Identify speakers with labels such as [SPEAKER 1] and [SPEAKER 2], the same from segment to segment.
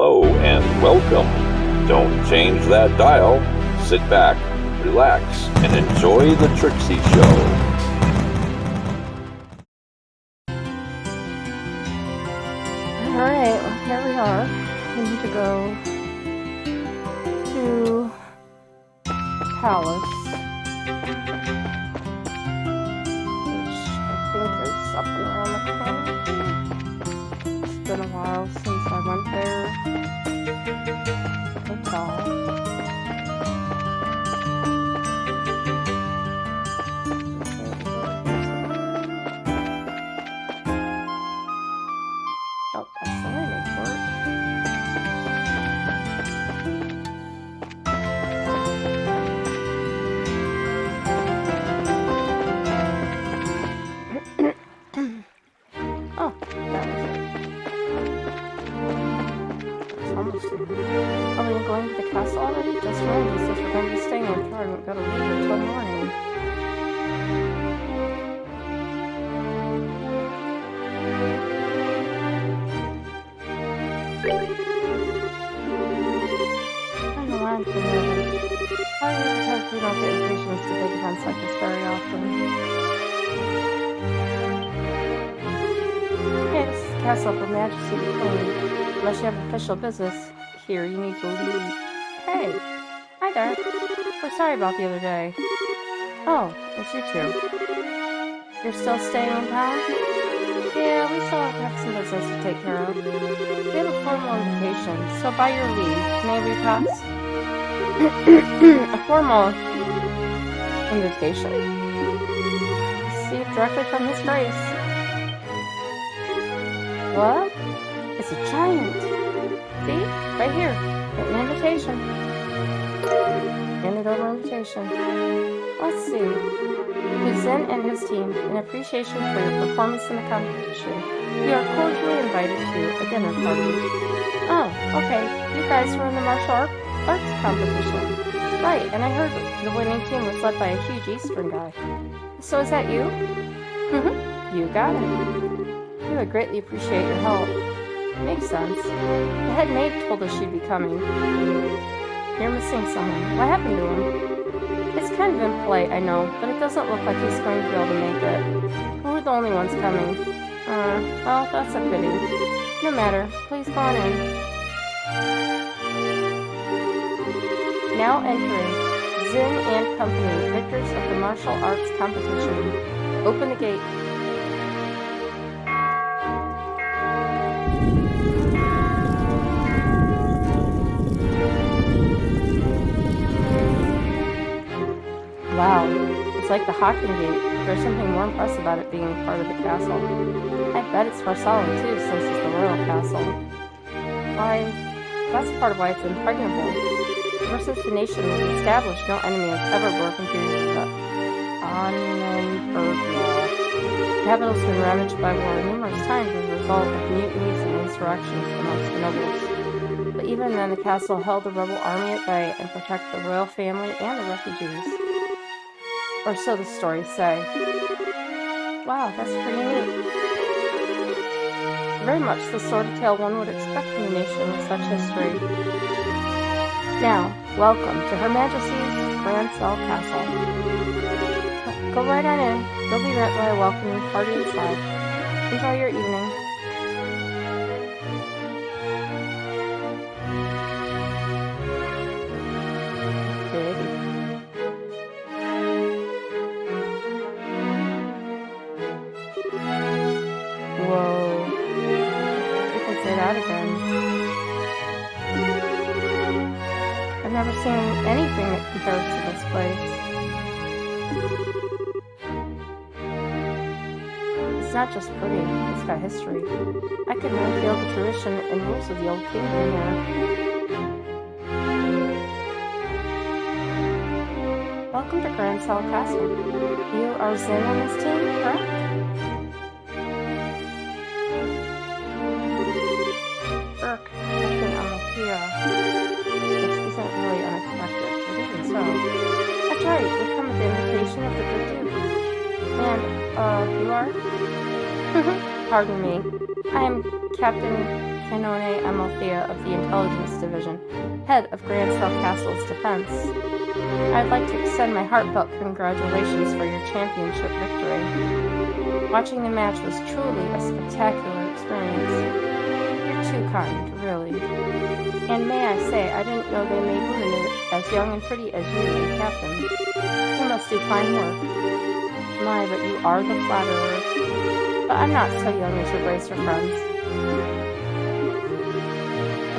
[SPEAKER 1] Hello and welcome. Don't change that dial. Sit back, relax, and enjoy the Trixie Show.
[SPEAKER 2] Alright, well, here we are. We need to go to the palace, which I think is up and around the corner. It's been a while since I went there. Hotel. Oh, that's the landing port. Oh, that was it. It's almost here. Are we going to the castle already? Just remember, since we're going to be staying in the car, we've got to leave until morning. I'm familiar. Probably because we don't get invitations to big events like this very often. Hey, this is the castle of Her Majesty the Queen. Unless you have official business here, you need to leave. Hey! Hi there. We're sorry about the other day. Oh, it's you two. You're still staying in town? Yeah, we still have some business to take care of. We have a formal invitation, so by your leave, may we pass? A formal invitation. Received directly from His Grace. What? It's a giant. See? Right here. Written invitation. Handed over invitation. Let's see. To Zen and his team, in appreciation for your performance in the competition, you are cordially invited to a dinner party. Oh, okay. You guys were in the martial arts competition. Right, and I heard the winning team was led by a huge Eastern guy. So is that you? You got it. We would greatly appreciate your help. Makes sense. The head maid told us she'd be coming. You're missing someone. What happened to him? It's kind of impolite, I know, but it doesn't look like he's going to be able to make it. We're the only ones coming. Well, that's a pity. No matter. Please go on in. Now entering, Zin and Company, victors of the martial arts competition. Open the gate. Wow, it's like the Hocking Gate. There's something more impressive about it being part of the castle. I bet it's more solid too, since it's the royal castle. Why, that's part of why it's impregnable. Ever since the nation was established, no enemy has ever broken through the Annenberg Wall. The capital has been ravaged by war numerous times as a result of mutinies and insurrections amongst the nobles. But even then, the castle held the rebel army at bay and protected the royal family and the refugees. Or so the stories say. Wow, that's pretty neat. Very much the sort of tale one would expect from a nation with such history. Now, welcome to Her Majesty's Grand Cell Castle. Go right on in. You'll be met by a welcoming party inside. Enjoy your evening. Whoa. You can say that again. I've never seen anything that compares to this place. It's not just pretty, it's got history. I can really feel the tradition and rules of the old kingdom here. Welcome to Grand Cell Castle. You are Zen on this team, correct? Captain Amalthea. This isn't really unexpected, but even so. That's right, we come at the invitation of the good Duke. And, you are? Pardon me. I am Captain Canone Amalthea of the Intelligence Division, head of Grand South Castle's defense. I'd like to extend my heartfelt congratulations for your championship victory. Watching the match was truly a spectacular experience. You're too kind, really. And may I say, I didn't know they made women as young and pretty as you and Captain. You must do fine work. My, but you are the flatterer. But I'm not so young as your bracer friends.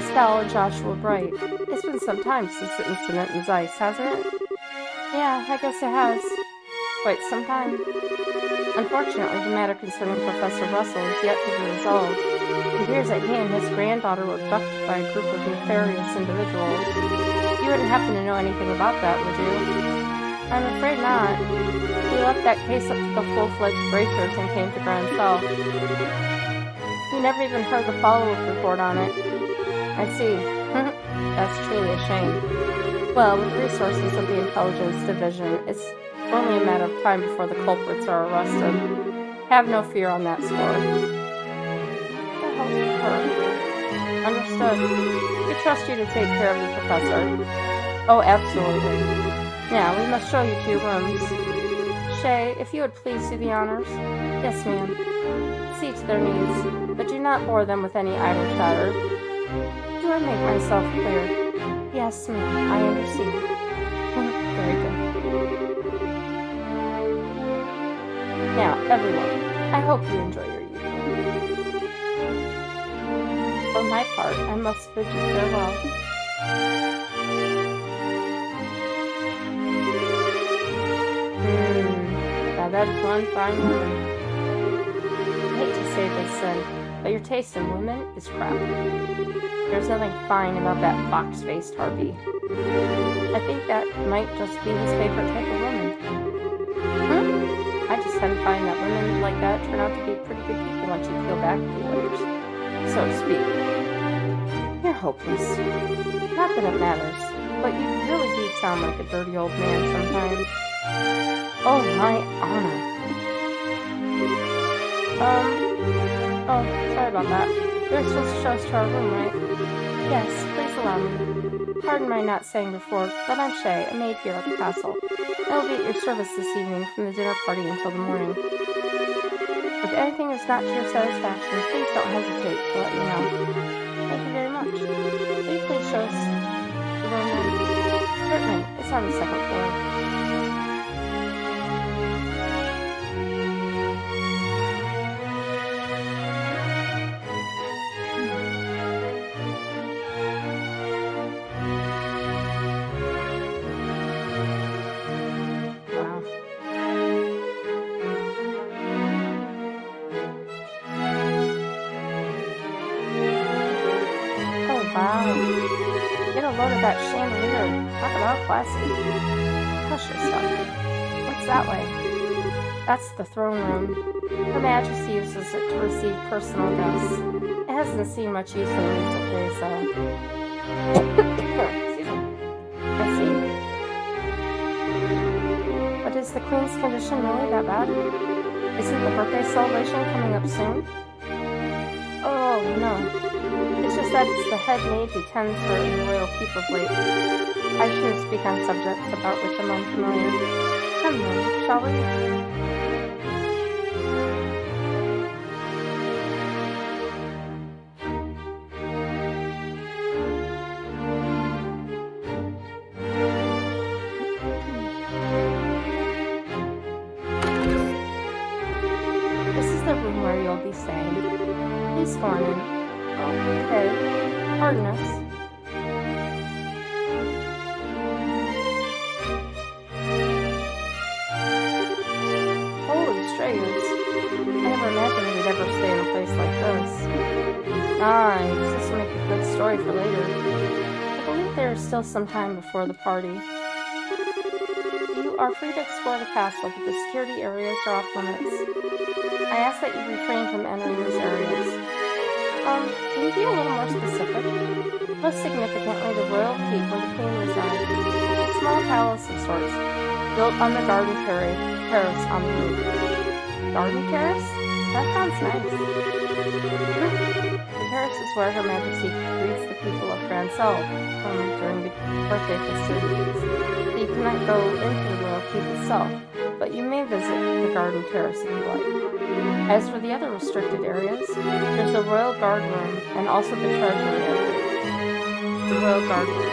[SPEAKER 2] Estelle Joshua Bright. It's been some time since the incident in Zeiss, hasn't it? Yeah, I guess it has. Quite some time. Unfortunately, the matter concerning Professor Russell is yet to be resolved. It appears that he and his granddaughter were abducted by a group of nefarious individuals. You wouldn't happen to know anything about that, would you? I'm afraid not. We left that case up to the full-fledged Bracers and came to Grand South. We never even heard the follow-up report on it. I see. That's truly a shame. Well, with the resources of the Intelligence Division, it's only a matter of time before the culprits are arrested. Have no fear on that score. The hell is her? Understood. We trust you to take care of the professor. Oh, absolutely. Now, we must show you to your rooms. Shay, if you would please do the honors. Yes, ma'am. See to their needs, but do not bore them with any idle chatter. Do I make myself clear? Yes, ma'am, I understand. Very good. Now, everyone, I hope you enjoy your evening. For my part, I must bid you farewell. Now that is one fine woman. I hate to say this, son, but your taste in women is crap. There's nothing fine about that fox-faced harpy. I think that might just be his favorite type of woman. I just tend to find that women like that turn out to be pretty good people once you peel back a few layers, so to speak. You're hopeless. Not that it matters, but you really do sound like a dirty old man sometimes. Oh, my honor. Oh, sorry about that. You're supposed to show us to our room, right? Yes, please allow me. Pardon my not saying before, but I'm Shay, a maid here at the castle. I will be at your service this evening from the dinner party until the morning. If anything is not to your satisfaction, please don't hesitate to let me know. Thank you very much. Will you please show us the room then? Certainly, it's on the second floor. Wow. Get a load of that chandelier. Talk about classy. Hush yourself. What's that way? That's the throne room. Her Majesty uses it to receive personal guests. It hasn't seen much use in recent days, though. Excuse me. I see. But is the Queen's condition really that bad? Isn't the birthday celebration coming up soon? Oh, no. It's just that it's the head maid who tends her in the royal keep of late. I shouldn't speak on subjects about which I'm unfamiliar. Come then, shall we? This is the room where you'll be staying. Please go on in. Okay, pardon us. Holy straights. I never imagined we'd ever stay in a place like this. Nice, this will make a good story for later. I believe there is still some time before the party. You are free to explore the castle, but the security areas are off limits. I ask that you refrain from entering those areas. Can you be a little more specific? Most significantly, the royal keep where the queen resides. A small palace of sorts, built on the garden terrace on the roof. Garden terrace? That sounds nice. Terrace is where Her Majesty greets the people of Grancel during the birthday festivities. So you cannot go into the royal keep itself, but you may visit the garden terrace if you like. As for the other restricted areas, there's the Royal Guard Room and also the Treasury area. The Royal Guard Room.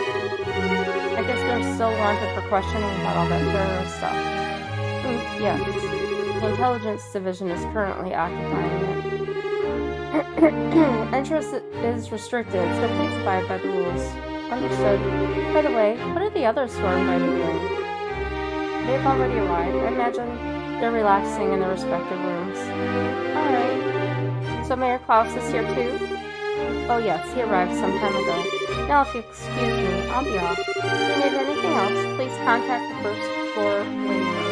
[SPEAKER 2] I guess they're still wanted for questioning about all that terrorist stuff. Yes. The Intelligence Division is currently occupying it. Entrance is restricted, so please abide by the rules. Understood. By the way, what are the others who are invited doing? They've already arrived. I imagine they're relaxing in their respective rooms. Alright. So Mayor Klaus is here too? Oh yes, he arrived some time ago. Now if you excuse me, I'll be off. If you need anything else, please contact the first floor waiting room.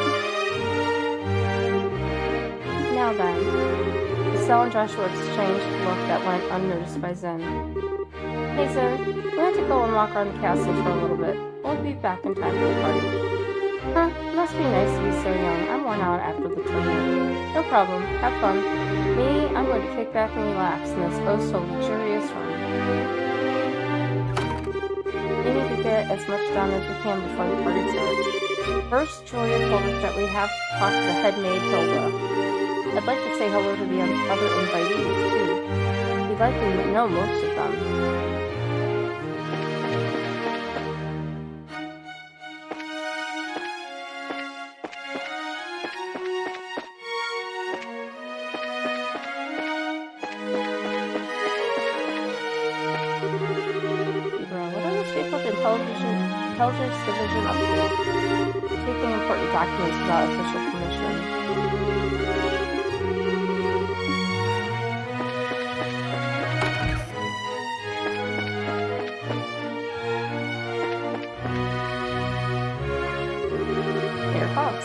[SPEAKER 2] Now then, Estelle and Joshua exchanged a look that went unnoticed by Zen. Hey Zen, we have to go and walk around the castle for a little bit. We'll be back in time for the party. Huh, must be nice to be so young. I'm worn out after the tournament. No problem, have fun. Me, I'm going to kick back and relax in this oh-so-luxurious room. We need to get as much done as we can before the party starts. First, Julia told us that we have to talk to the head maid, Hilda. I'd like to say hello to the other invitees, too. We'd like to know most of them. What are those people at the Intelligence Division up to? Taking important documents without official permission.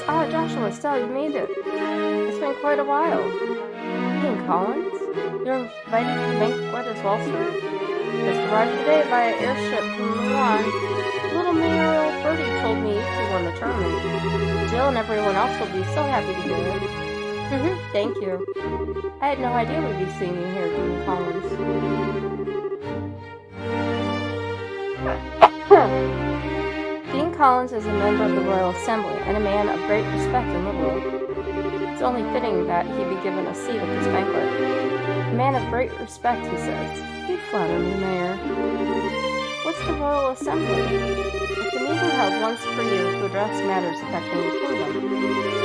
[SPEAKER 2] Ah, Joshua, Estelle, you made it. It's been quite a while. Ian Collins? You're invited to the banquet as well, sir? Just arrived today via airship from Milan. Little mayoral Bertie told me he won the tournament. Jill and everyone else will be so happy to hear it. Thank you. I had no idea we'd be seeing you here, Dean Collins. Dean Collins is a member of the Royal Assembly and a man of great respect in the world. It's only fitting that he be given a seat at this banquet. A man of great respect, he says. You flatter me, Mayor. What's the Royal Assembly? It's a meeting held once per year to address matters affecting the kingdom.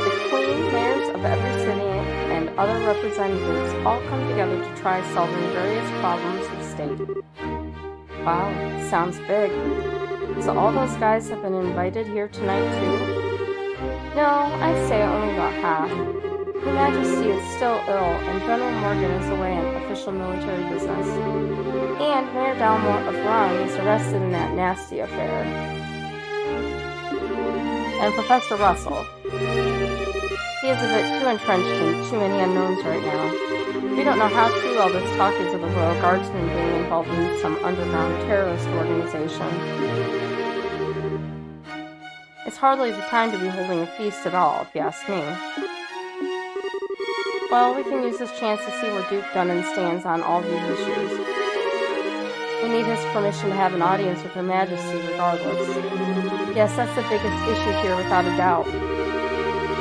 [SPEAKER 2] The Queen, mayors of every city, and other representatives all come together to try solving various problems of state. Wow, sounds big. So all those guys have been invited here tonight too? No, I'd say only about half. Her Majesty is still ill, and General Morgan is away on official military business. And Mayor Dalmore of Ron was arrested in that nasty affair. And Professor Russell. He is a bit too entrenched in too many unknowns right now. We don't know how true all this talk is of the Royal Guardsmen being involved in some underground terrorist organization. It's hardly the time to be holding a feast at all, if you ask me. Well, we can use this chance to see where Duke Dunnan stands on all these issues. We need his permission to have an audience with Her Majesty regardless. Yes, that's the biggest issue here without a doubt.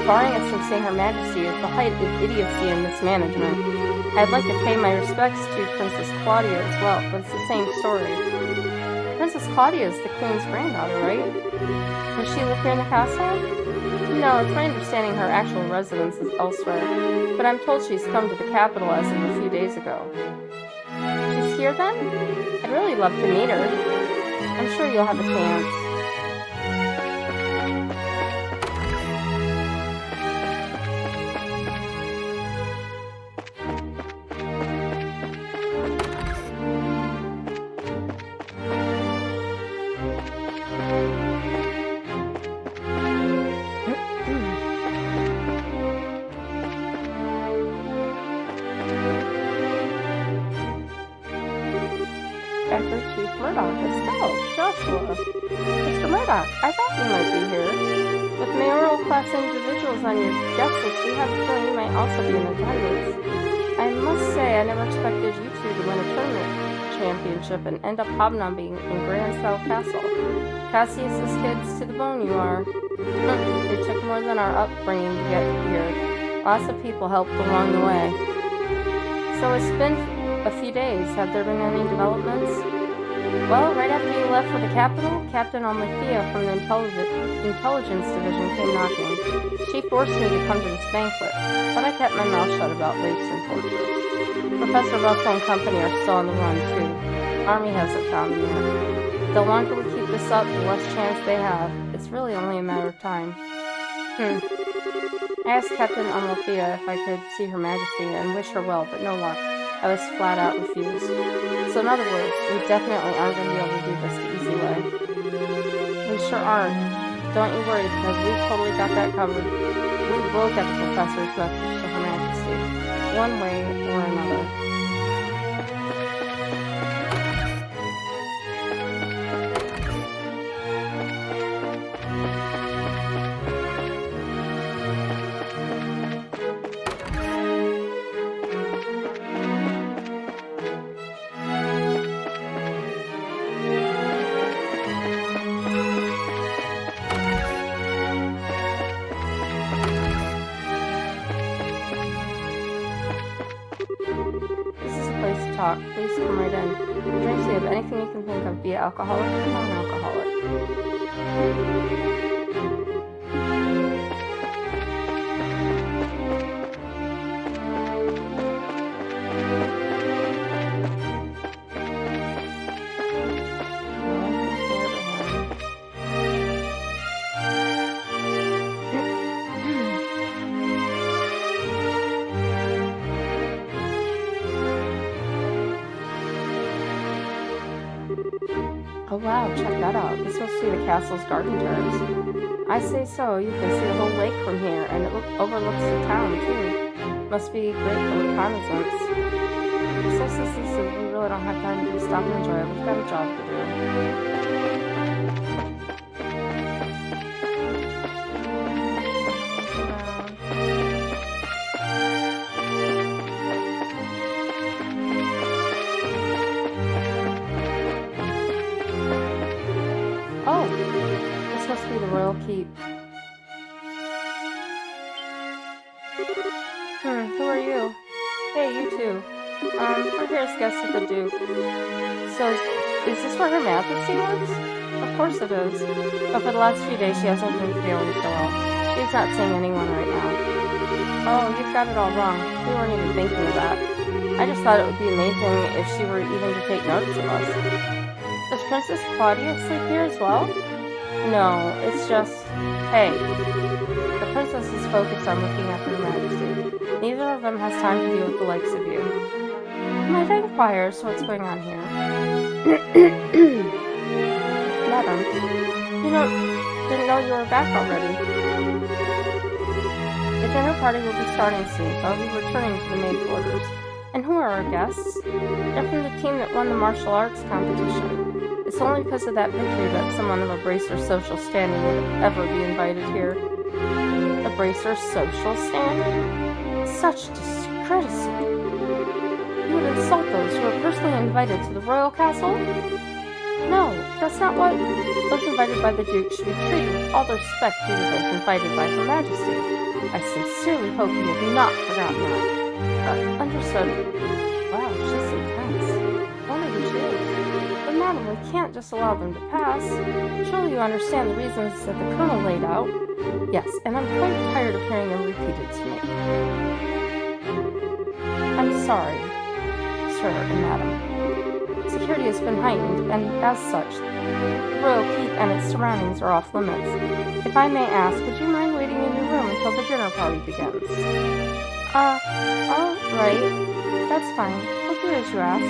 [SPEAKER 2] Barring us from seeing Her Majesty is the height of idiocy and mismanagement. I'd like to pay my respects to Princess Claudia as well, but it's the same story. Princess Claudia is the Queen's granddaughter, right? Does she live here in the castle? No, it's my understanding her actual residence is elsewhere, but I'm told she's come to the capital as of a few days ago. She's here then? I'd really love to meet her. I'm sure you'll have a chance. After Chief Murdoch, Estelle, Joshua. Mr. Murdoch, I thought you might be here. With mayoral class individuals on your guest list, we have a feeling you might also be in attendance. I I must say I never expected you two to win a tournament championship and end up hobnobbing in Gransell Castle. Cassius's kids to the bone you are. It took more than our upbringing to get here. Lots of people helped along the way. So it's been a few days. Have there been any developments? Well, right after you left for the capital, Captain Almathea from the Intelligence Division came knocking. She forced me to come to this banquet, but I kept my mouth shut about lakes and tortures. Professor Russell and company are still on the run, too. Army hasn't found them yet. The longer we keep this up, the less chance they have. It's really only a matter of time. I asked Captain Almathea if I could see Her Majesty and wish her well, but no luck. I was flat out refused. So in other words, we definitely aren't going to be able to do this the easy way. We sure aren't. Don't you worry, because we've totally got that covered. We will get the professor's message to Her Majesty, one way or another. Talk. Please come right in. Drinks we have anything you can think of, be it alcoholic or non-alcoholic. Oh wow, check that out. This must be the castle's garden terrace. I say so. You can see the whole lake from here, and it overlooks the town, too. Must be great for reconnaissance. So, we really don't have time to stop and enjoy it. We've got a job to do. Keep. Who are you? Hey, you two. We're here as guests of the Duke. So, is this where Her Majesty lives? Of course it is. But for the last few days, she hasn't been feeling so well. She's not seeing anyone right now. Oh, you've got it all wrong. We weren't even thinking of that. I just thought it would be amazing if she were even to take notice of us. Does Princess Claudia sleep here as well? No, it's just, hey, the princess is focused on looking after Her Majesty. Neither of them has time to deal with the likes of you. Might I inquire, so what's going on here? Madam, didn't know you were back already. The dinner party will be starting soon, so I'll be returning to the main quarters. And who are our guests? They're from the team that won the martial arts competition. It's only because of that victory that someone of a Bracer's social standing would ever be invited here. A Bracer's social standing? Such discourtesy! You would insult those who are personally invited to the royal castle? No, that's not what... Those invited by the Duke should be treated with all the respect due to those invited by Her Majesty. I sincerely hope you have not forgotten that. Understood. Wow, she's intense. I wonder who she is. But madam, we can't just allow them to pass. Surely you understand the reasons that the Colonel laid out. Yes, and I'm quite tired of hearing them repeated to me. I'm sorry, sir and madam. Security has been heightened, and as such, the royal keep and its surroundings are off limits. If I may ask, would you mind waiting in your room until the dinner party begins? All right. That's fine. We'll do as you ask.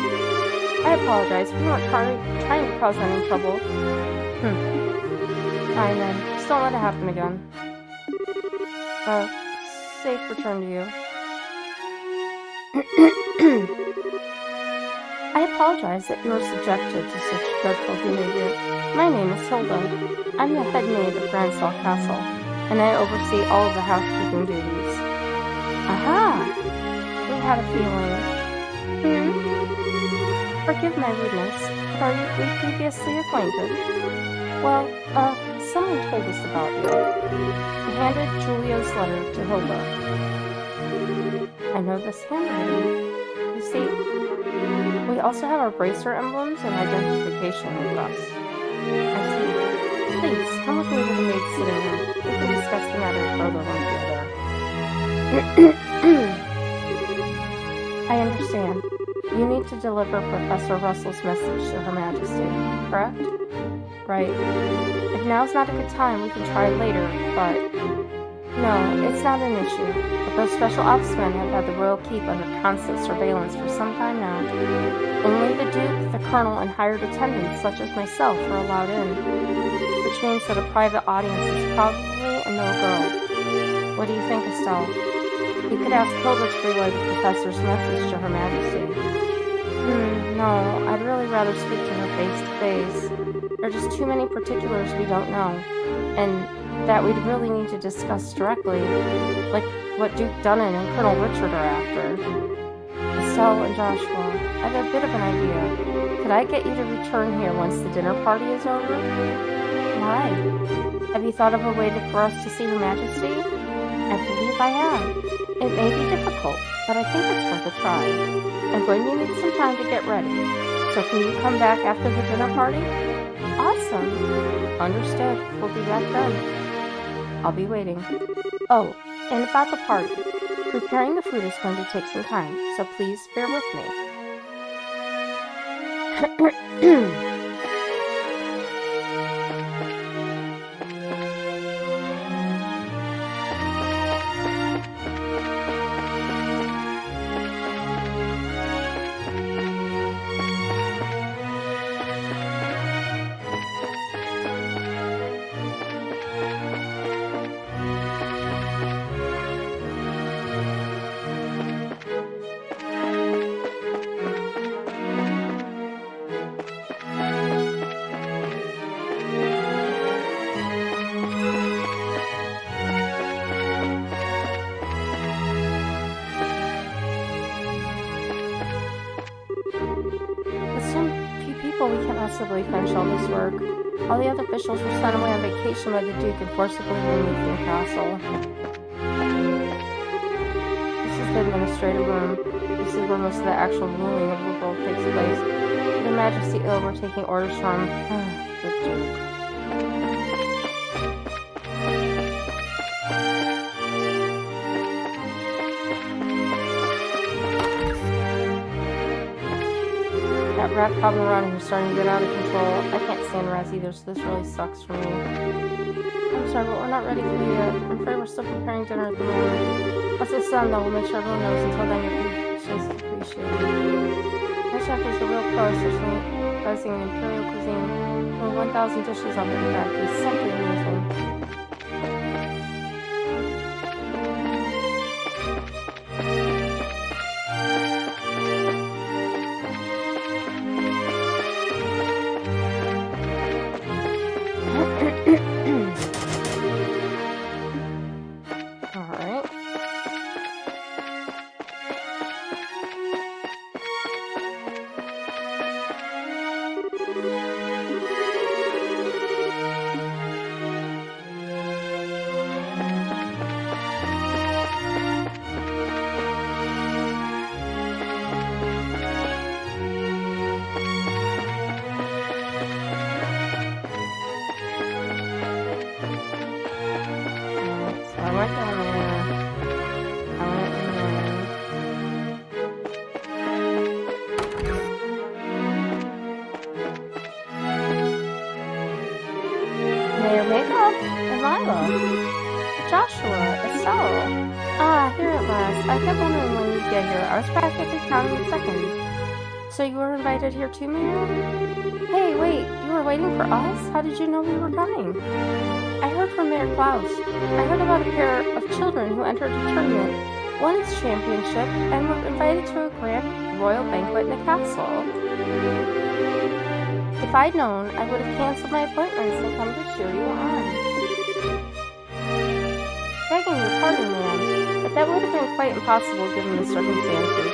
[SPEAKER 2] I apologize. We weren't trying to cause any trouble. Fine then. Just don't let it happen again. Safe return to you. I apologize that you are subjected to such dreadful behavior. My name is Hilda. I'm the head maid of Gransell Castle, and I oversee all of the housekeeping duties. Aha! We had a feeling. Forgive my rudeness, but are we previously acquainted? Well, someone told us about you. He handed Julia's letter to Hilda. I know this handwriting. You see, we also have our bracer emblems and identification with us. I see. Please, come with me to the maid's sitting room. We can discuss the matter further once we're there. I understand. You need to deliver Professor Russell's message to Her Majesty, correct? Right. If now's not a good time, we can try later, but... No, it's not an issue. But those special ops men have had the royal keep under constant surveillance for some time now. Only the Duke, the Colonel, and hired attendants such as myself are allowed in, which means that a private audience is probably a no-go. What do you think, Estelle? You could ask Hilda to relay the Professor's message to Her Majesty. No, I'd really rather speak to her face-to-face. There are just too many particulars we don't know, and that we'd really need to discuss directly, like what Duke Dunnan and Colonel Richard are after. Estelle and Joshua, I have a bit of an idea. Could I get you to return here once the dinner party is over? Why? Have you thought of a way for us to see Her Majesty? I believe I have. It may be difficult, but I think it's worth a try. I'm going to need some time to get ready, so can you come back after the dinner party? Awesome. Understood. We'll be back then. I'll be waiting. Oh, and about the party. Preparing the food is going to take some time, so please bear with me. We can't possibly finish all this work. All the other officials were sent away on vacation by the Duke and forcibly removed from the castle. This is the administrative room. This is where most of the actual ruling of the world takes place. Her Majesty ill, we're taking orders from the Duke. That rat problem around here is starting to get out of control. I can't stand rats either, so this really sucks for me. I'm sorry, but we're not ready for you yet. I'm afraid we're still preparing dinner at the moment. Once it's done, though, we'll make sure everyone knows. Until then, your patience is appreciated. My chef is a real pro, especially buzzing imperial cuisine. Over 1,000 dishes of it, in fact. He's simply amazing. Joshua, Estelle. Ah, here at last. I kept wondering when you'd get here. I was practically counting seconds. So you were invited here too, Mayor? Hey, wait, you were waiting for us? How did you know we were coming? I heard from Mayor Klaus. I heard about a pair of children who entered a tournament, won its championship, and were invited to a grand royal banquet in the castle. If I'd known, I would have canceled my appointments and come to cheer you on. Begging your pardon, ma'am, but That would have been quite impossible given the circumstances.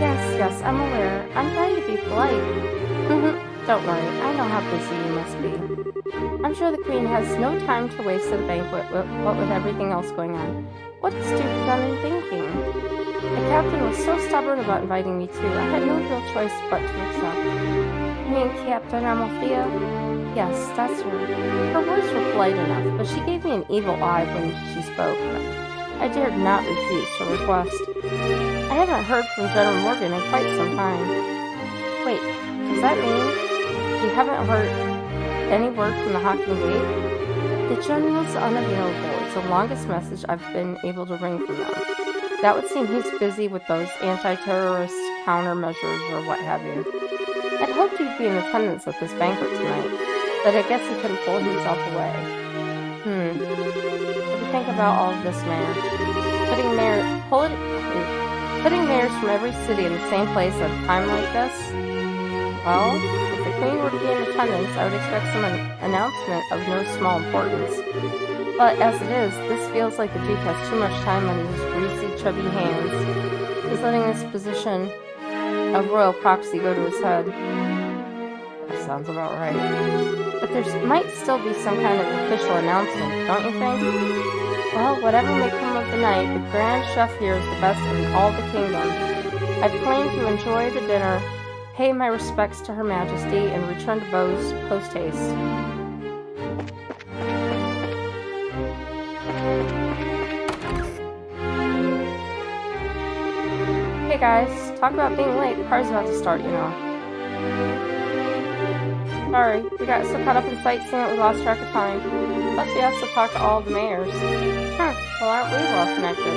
[SPEAKER 2] Yes, I'm aware. I'm trying to be polite. Don't worry, I know how busy you must be. I'm sure the Queen has no time to waste at a banquet, what with everything else going on. What is Duke done in thinking? The captain was so stubborn about inviting me too. I had no real choice but to accept. You mean Captain Amalthea? Yes, that's her. Her words were polite enough, but she gave me an evil eye when she spoke. I dared not refuse her request. I haven't heard from General Morgan in quite some time. Wait, does that mean you haven't heard any word from the Hawking Gate? The General's unavailable. It's the longest message I've been able to wring from them. That would seem he's busy with those anti-terrorist countermeasures or what have you. I'd hoped he'd be in attendance at this banquet tonight, but I guess he couldn't pull himself away. What do you think about all of this, Mayor? Putting mayors from every city in the same place at a time like this? Well, if the Queen were to be in attendance, I would expect some announcement of no small importance. But as it is, this feels like the Duke has too much time on his greasy, chubby hands. He's letting this position of royal proxy go to his head. That sounds about right. But there might still be some kind of official announcement, don't you think? Well, whatever may come of the night, the Grand Chef here is the best in all the kingdom. I plan to enjoy the dinner, pay my respects to Her Majesty, and return to Beau's post-haste. Hey guys, talk about being late. The party's about to start, you know. Sorry, we got so caught up in sightseeing that we lost track of time. Plus we also talked to all the mayors. Well aren't we well connected?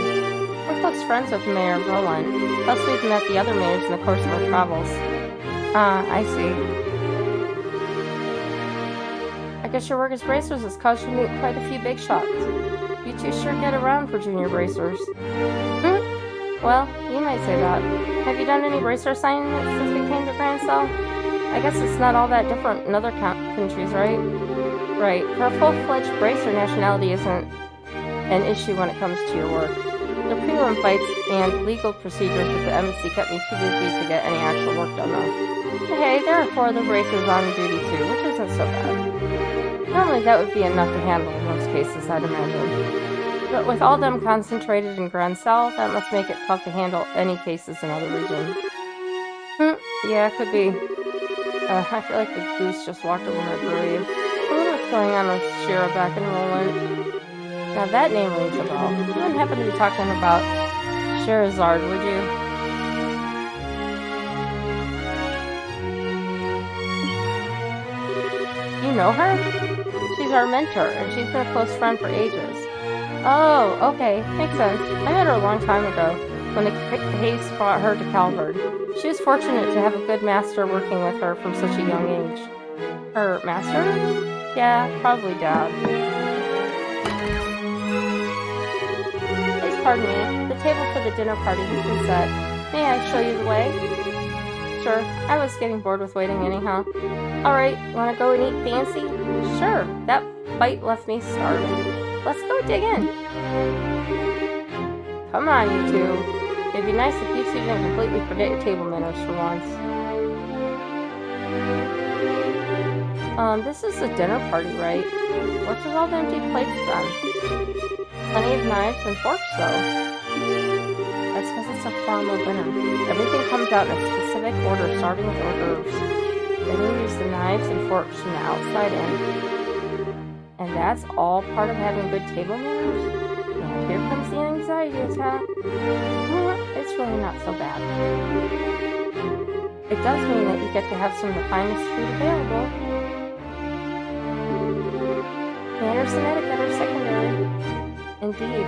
[SPEAKER 2] We're close friends with Mayor Roland. Plus we've met the other mayors in the course of our travels. I see. I guess your work as bracers has caused you to meet quite a few big shots. You two sure get around for junior bracers. Well, you might say that. Have you done any bracer assignments since we came to Grand Cell? I guess it's not all that different in other countries, right? Right. For a full-fledged bracer, nationality isn't an issue when it comes to your work. The prelim fights and legal procedures with the embassy kept me too busy to get any actual work done, though. But hey, there are 4 other bracers on duty too, which isn't so bad. Normally that would be enough to handle in most cases, I'd imagine. But with all them concentrated in Grand Cell, that must make it tough to handle any cases in other regions. Yeah, could be. I feel like the goose just walked over my grave. I wonder what's going on with Shira back in Roland. Now that name rings a bell. You wouldn't happen to be talking about Sherazard, would you? You know her? She's our mentor, and she's been a close friend for ages. Oh, okay, makes sense. I met her a long time ago, when the haste brought her to Calvard. She was fortunate to have a good master working with her from such a young age. Her master? Yeah, probably Dad. Please pardon me, the table for the dinner party has been set. May I show you the way? Sure, I was getting bored with waiting anyhow. Alright, wanna go and eat fancy? Sure, that fight left me starving. Let's go dig in. Come on, you two. It'd be nice if you two didn't completely forget your table manners for once. This is a dinner party, right? What's with all the empty plates then? Plenty of knives and forks, though. That's because it's a formal dinner. Everything comes out in a specific order, starting with hors d'oeuvres. Then you use the knives and forks from the outside in. And that's all part of having good table manners? And here comes the anxiety attack. It's really not so bad. It does mean that you get to have some of the finest food available. Manners and etiquette are secondary. Indeed.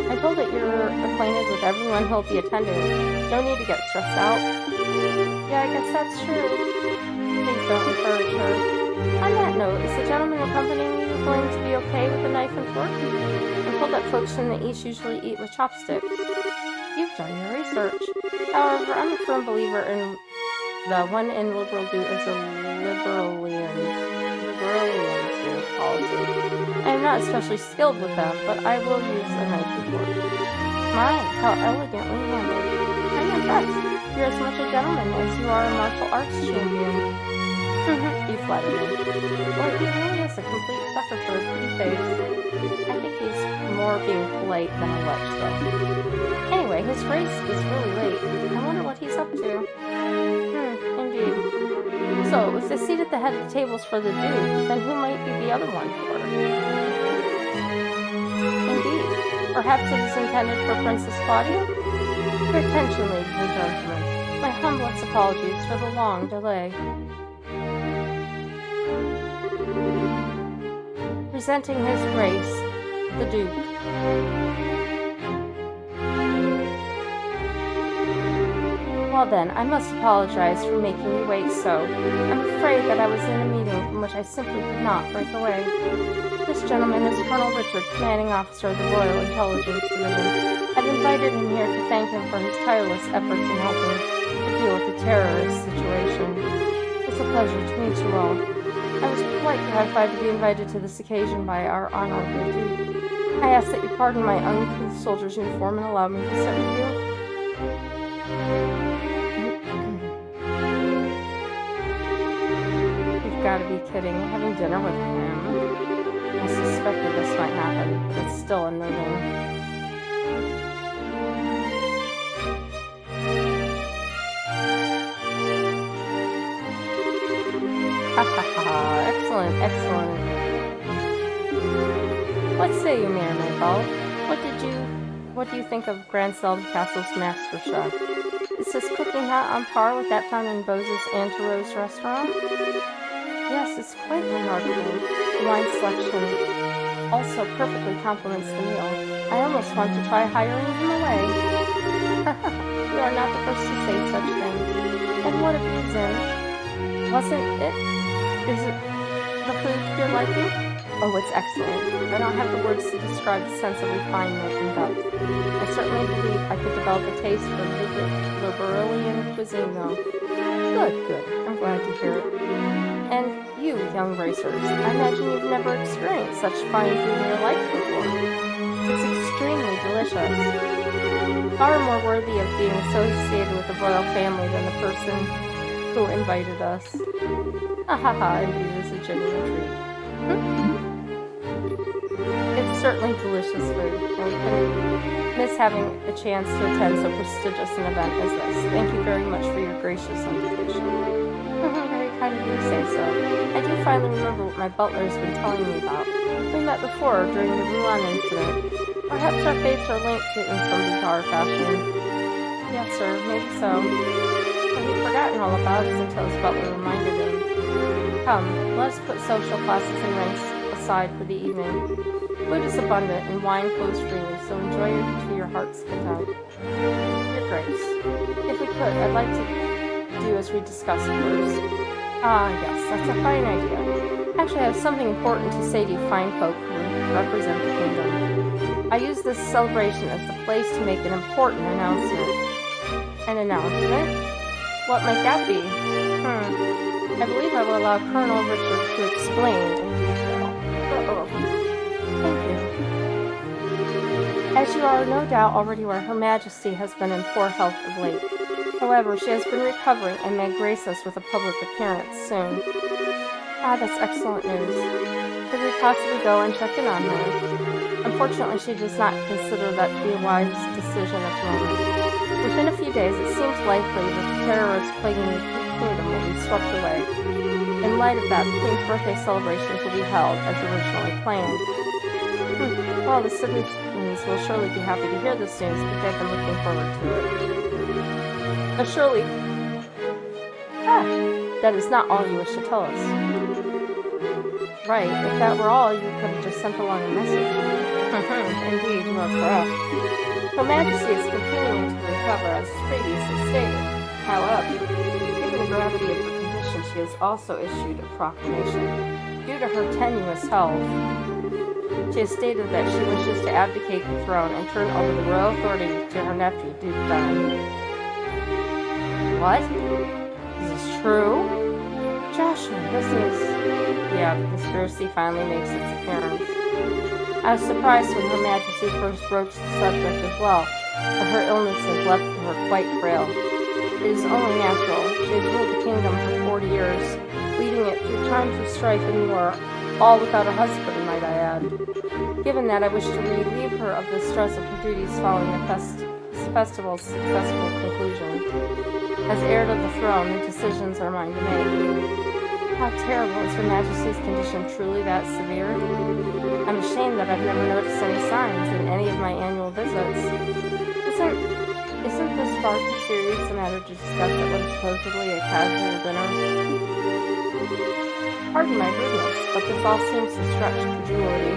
[SPEAKER 2] I'm told that you're acquainted with everyone who'll be attending. No need to get stressed out. Yeah, I guess that's true. Please don't encourage her. On that note, is the gentleman accompanying you going to be okay with a knife and fork? I'm told that folks from the East usually eat with chopsticks. You've done your research. However, I'm a firm believer in the one in liberal do is a liberalian policy. I am not especially skilled with them, but I will use a knife report. My, how elegantly handled. I'm impressed. You're as much a gentleman as you are a martial arts champion. You flatter me. Well, he really is a complete sucker for a pretty face. I think he's more being polite than a lech, though. Anyway, his race is really late. I wonder what he's up to. Indeed. So, if the seat at the head of the table's for the Duke, then who might be the other one for? Indeed. Perhaps it is intended for Princess Claudia? Your attention, ladies and gentlemen. My humblest apologies for the long delay. Presenting His Grace, the Duke. Well then, I must apologize for making you wait so. I'm afraid that I was in a meeting from which I simply could not break away. This gentleman is Colonel Richard, commanding officer of the Royal Intelligence Division. I've invited him here to thank him for his tireless efforts in helping to deal with the terrorist situation. It's a pleasure to meet you all. I was quite gratified to be invited to this occasion by our honorable Duke. I ask that you pardon my uncouth soldier's uniform and allow me to sit with you. You've got to be kidding. Having dinner with him. I suspected this might happen, but it's still unnerving. Excellent, excellent. What say you, Mayor Mayfall? What do you think of Grand Selby Castle's master chef? Is his cooking hot on par with that found in Bose's Antero's restaurant? Yes, it's quite remarkable. The wine selection also perfectly complements the meal. I almost want to try hiring him away. You are not the first to say such things. And what if he's in? Wasn't it? Is it the food to your liking? Oh, it's excellent. I don't have the words to describe the sense of refinement and depth. I certainly believe I could develop a taste for Liberalian cuisine, though. Good. I'm glad to hear it. And you, young racers, I imagine you've never experienced such fine food in your life before. It's extremely delicious. Far more worthy of being associated with the royal family than the person who invited us. Indeed, it's a genuine treat. It's certainly delicious food, and we couldn't miss having a chance to attend so prestigious an event as this. Thank you very much for your gracious invitation. Very kind of you to say so. I do finally remember what my butler has been telling me about. We met before during the Rouen incident. Perhaps our fates are linked in some bizarre fashion. Yes, sir, maybe so. But he'd forgotten all about us until his butler reminded him. Come, let us put social classes and ranks aside for the evening. Food is abundant and wine flows freely, so enjoy it to your heart's content. Your Grace, if we could, I'd like to do as we discussed first. Yes, that's a fine idea. Actually, I have something important to say to you fine folk who represent the kingdom. I use this celebration as the place to make an important announcement. An announcement? What might that be? I believe I will allow Colonel Richard to explain in detail. Thank you. As you are no doubt already aware, Her Majesty has been in poor health of late. However, she has been recovering and may grace us with a public appearance soon. That's excellent news. Could we possibly go and check in on her? Unfortunately, she does not consider that to be a wise decision at the moment. Within a few days, it seems likely that the terrorists plaguing the kingdom will be swept away. In light of that, the Queen's birthday celebrations will be held as originally planned. Well, the citizens will surely be happy to hear this news if they've been looking forward to it. But surely... that is not all you wish to tell us. Right, if that were all, you could have just sent along a message. Indeed, you are correct. Her Majesty is continuing to recover as previously stated. However, given the gravity of her condition, she has also issued a proclamation. Due to her tenuous health, she has stated that she wishes to abdicate the throne and turn over the royal authority to her nephew, Duke Don. What? Is this true? Joshua, this is... Yeah, the conspiracy finally makes its appearance. I was surprised when Her Majesty first broached the subject as well, but her illness has left her quite frail. It is only natural. She has ruled the kingdom for 40 years, leading it through times of strife and war, all without a husband, might I add. Given that, I wish to relieve her of the stress of her duties following the festival's successful conclusion. As heir to the throne, the decisions are mine to make. How terrible is Her Majesty's condition, truly that severe? I'm ashamed that I've never noticed any signs in any of my annual visits. Isn't this far too serious a matter to discuss at what is supposedly a casual dinner? Pardon my rudeness, but this all seems to stretch credulity.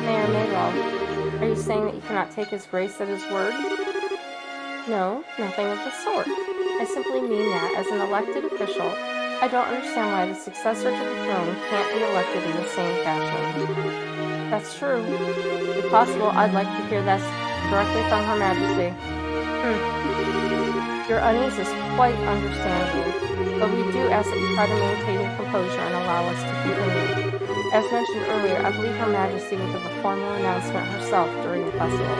[SPEAKER 2] Mayor Maywell, are you saying that you cannot take His Grace at his word? No, nothing of the sort. I simply mean that, as an elected official, I don't understand why the successor to the throne can't be elected in the same fashion. That's true. If possible, I'd like to hear this directly from Her Majesty. Your unease is quite understandable, but we do ask that you try to maintain your composure and allow us to continue. As mentioned earlier, I believe Her Majesty will give a formal announcement herself during the festival.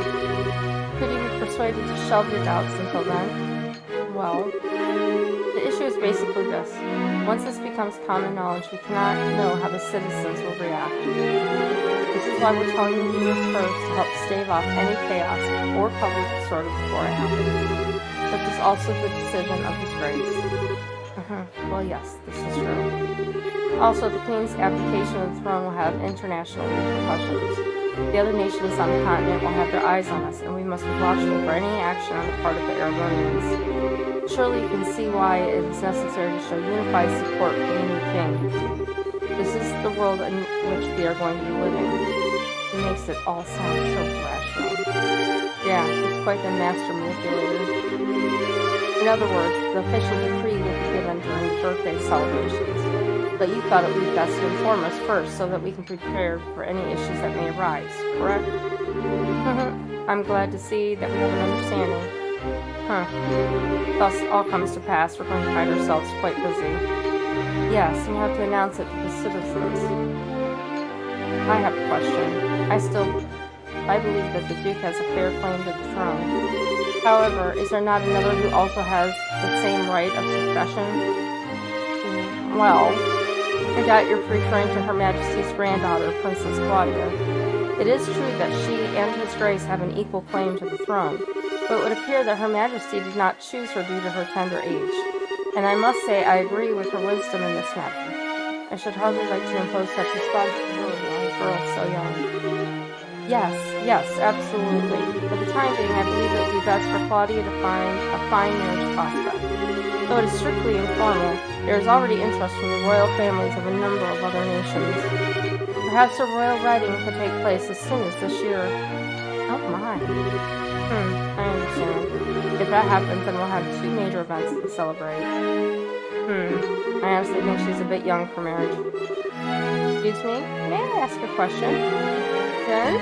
[SPEAKER 2] Could you be persuaded to shelve your doubts until then? Well, the issue is basically this. Once this becomes common knowledge, we cannot know how the citizens will react. This is why we're telling you this first, to help stave off any chaos or public disorder before it happens. This is also the decision of His Grace. Well, yes, this is true. Also, the Queen's abdication of the throne will have international repercussions. The other nations on the continent will have their eyes on us, and we must be watchful for any action on the part of the Aragonians. Surely you can see why it is necessary to show unified support for the new king. This is the world in which we are going to be living. It makes it all sound so rational. Yeah, he's quite the master manipulator. In other words, the official decree will be given during birthday celebrations. But you thought it would be best to inform us first so that we can prepare for any issues that may arise, correct? I'm glad to see that we have an understanding. Thus all comes to pass, we're going to find ourselves quite busy. Yes, and we have to announce it to the citizens. I have a question. I believe that the Duke has a fair claim to the throne. However, is there not another who also has the same right of succession? Well, I doubt you're referring to Her Majesty's granddaughter, Princess Claudia. It is true that she and His Grace have an equal claim to the throne, but it would appear that Her Majesty did not choose her due to her tender age. And I must say I agree with her wisdom in this matter. I should hardly like to impose such responsibility on a girl so young. Yes, absolutely. For the time being, I believe it would be best for Claudia to find a fine marriage prospect. Though it is strictly informal, there is already interest from the royal families of a number of other nations. Perhaps a royal wedding could take place as soon as this year. Oh my. I understand. If that happens, then we'll have two major events to celebrate. I honestly think she's a bit young for marriage. Excuse me? May I ask a question? Good?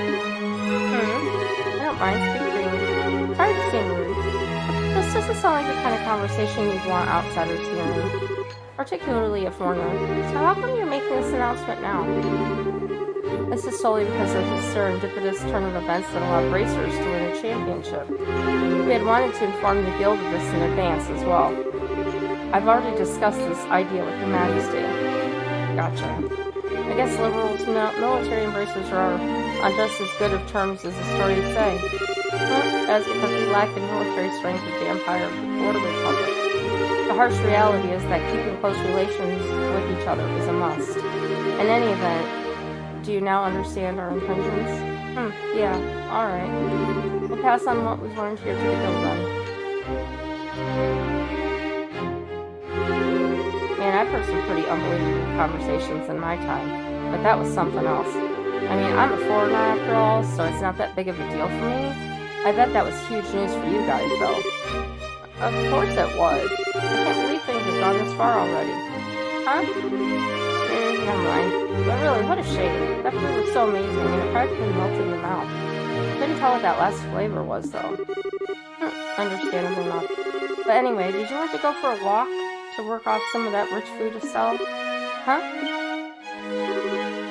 [SPEAKER 2] I don't mind. Speak freely. Sorry to seem rude. This doesn't sound like the kind of conversation you'd want outsiders hearing, particularly a foreigner. So how come you're making this announcement now? This is solely because of the serendipitous turn of events that allowed racers to win a championship. We had wanted to inform the guild of this in advance as well. I've already discussed this idea with Her Majesty. Gotcha. I guess liberals' military embracers are on just as good of terms as the stories say. That's because we lack the military strength of the Empire or the Republic. The harsh reality is that keeping close relations with each other is a must. In any event, do you now understand our intentions? Yeah, alright. We'll pass on what we've learned here to the guild then. Man, I've heard some pretty unbelievable conversations in my time, but that was something else. I mean, I'm a foreigner after all, so it's not that big of a deal for me. I bet that was huge news for you guys, though. Of course it was. I can't believe things have gone this far already. Huh? Never mind. But really, what a shame. That food was so amazing, and it practically melted in the mouth. Couldn't tell what that last flavor was, though. Understandable enough. But anyway, did you want to go for a walk to work off some of that rich food to sell? Huh?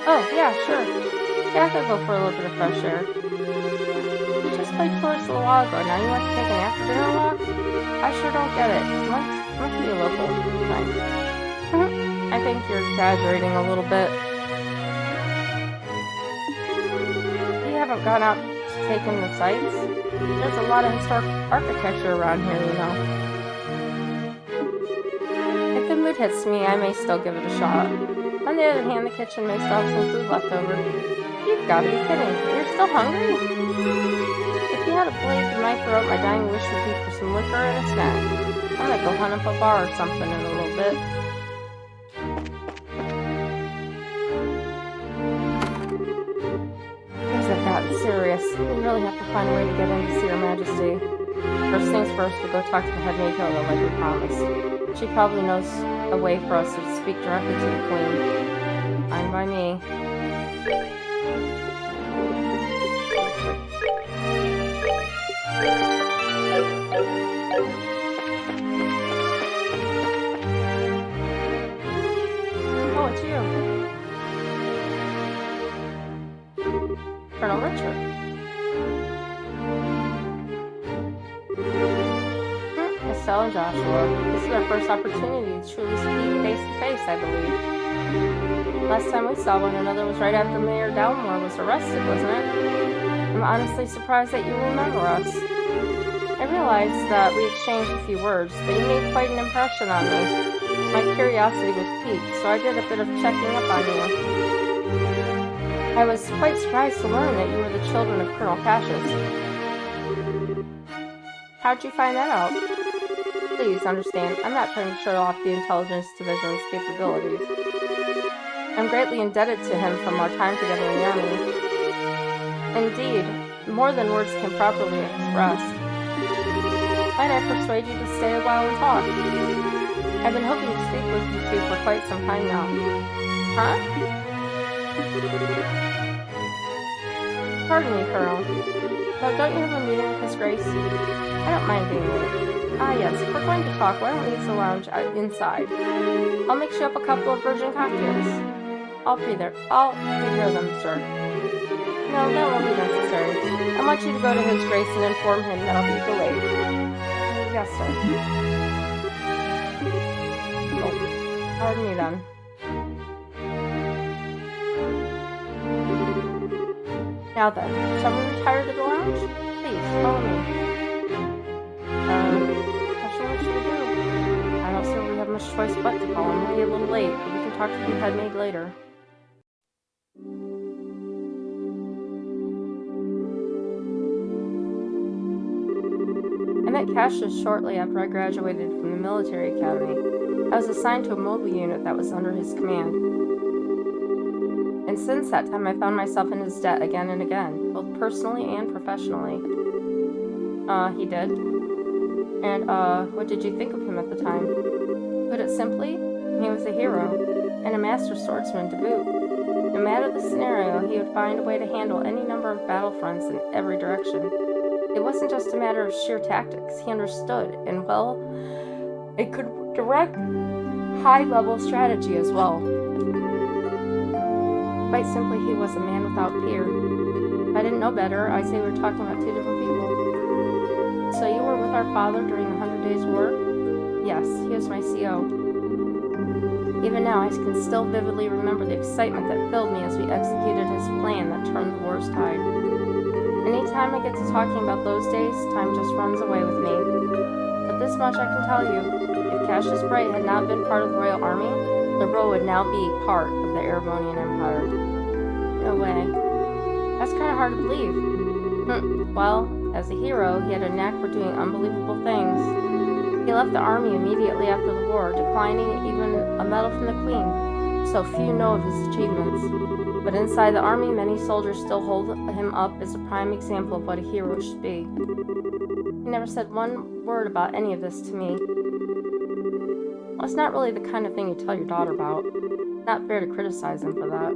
[SPEAKER 2] Oh, yeah, sure. Yeah, I could go for a little bit of fresh air. You just played chores a little while ago. Now you want to take an after-dinner walk? I sure don't get it. Must be a local thing. I think you're exaggerating a little bit. You haven't gone out to take in the sights? There's a lot of historic architecture around here, you know. If the mood hits me, I may still give it a shot. On the other hand, the kitchen may still have some food left over. You've got to be kidding. You're still hungry? If you had a blade to my throat, my dying wish would be for some liquor and a snack. I might go hunt up a bar or something in a little bit. Things have gotten serious. We really have to find a way to get in to see Her Majesty. First things first, we'll go talk to the head Mayfield like we promised. She probably knows a way for us to speak directly to the Queen. Fine by me. Oh, it's you. Colonel Richard. Estelle and Joshua. This is our first opportunity to truly speak face to face, I believe. Last time we saw one another was right after Mayor Dalmore was arrested, wasn't it? I'm honestly surprised that you remember us. I realized that we exchanged a few words, but you made quite an impression on me. My curiosity was piqued, so I did a bit of checking up on you. I was quite surprised to learn that you were the children of Colonel Cassius. How'd you find that out? Please understand, I'm not trying to show off the intelligence division's capabilities. I'm greatly indebted to him from our time together in the Army. Indeed, more than words can properly express. Might I persuade you to stay a while and talk? I've been hoping to speak with you two for quite some time now. Huh? Pardon me, Colonel. But don't you have a meeting with His Grace? I don't mind being late. Ah, yes, if we're going to talk, why don't we use the lounge inside? I'll mix you up a couple of virgin cocktails. I'll prepare them, sir. No, that won't be necessary. I want you to go to His Grace and inform him that I'll be delayed. Yes, sir. Oh, pardon me then. Now then, shall we retire to the lounge? Please, follow me. What should we do? I don't see we have much choice but to follow him. We'll be a little late, but we can talk to the head maid later. I met Cassius shortly after I graduated from the military academy. I was assigned to a mobile unit that was under his command. And since that time, I found myself in his debt again and again, both personally and professionally. He did. And, what did you think of him at the time? Put it simply, he was a hero, and a master swordsman to boot. No matter the scenario, he would find a way to handle any number of battlefronts in every direction. It wasn't just a matter of sheer tactics. He understood, and well, it could direct high-level strategy as well. Quite simply, he was a man without peer. If I didn't know better, I'd say we were talking about two different people. So you were with our father during the 100 Days' War? Yes, he was my CO. Even now, I can still vividly remember the excitement that filled me as we executed his plan that turned the war's tide. Anytime I get to talking about those days, time just runs away with me. But this much I can tell you. If Cassius Bright had not been part of the Royal Army, the Royal would now be part of the Erebonian Empire. No way. That's kind of hard to believe. Well, as a hero, he had a knack for doing unbelievable things. He left the army immediately after the war, declining even a medal from the Queen, so few know of his achievements. But inside the army, many soldiers still hold him up as a prime example of what a hero should be. He never said one word about any of this to me. Well, it's not really the kind of thing you tell your daughter about. It's not fair to criticize him for that.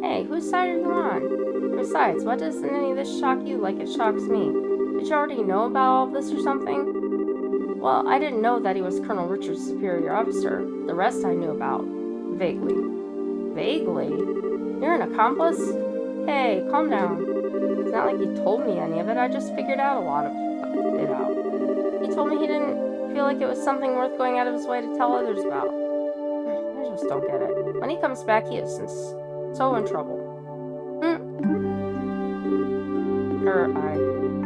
[SPEAKER 2] Hey, whose side are you on? Besides, why doesn't any of this shock you like it shocks me? Did you already know about all of this or something? Well, I didn't know that he was Colonel Richard's superior officer. The rest I knew about. Vaguely. Vaguely? You're an accomplice? Hey, calm down. It's not like he told me any of it. I just figured out a lot of it out. He told me he didn't feel like it was something worth going out of his way to tell others about. I just don't get it. When he comes back, he is so in trouble.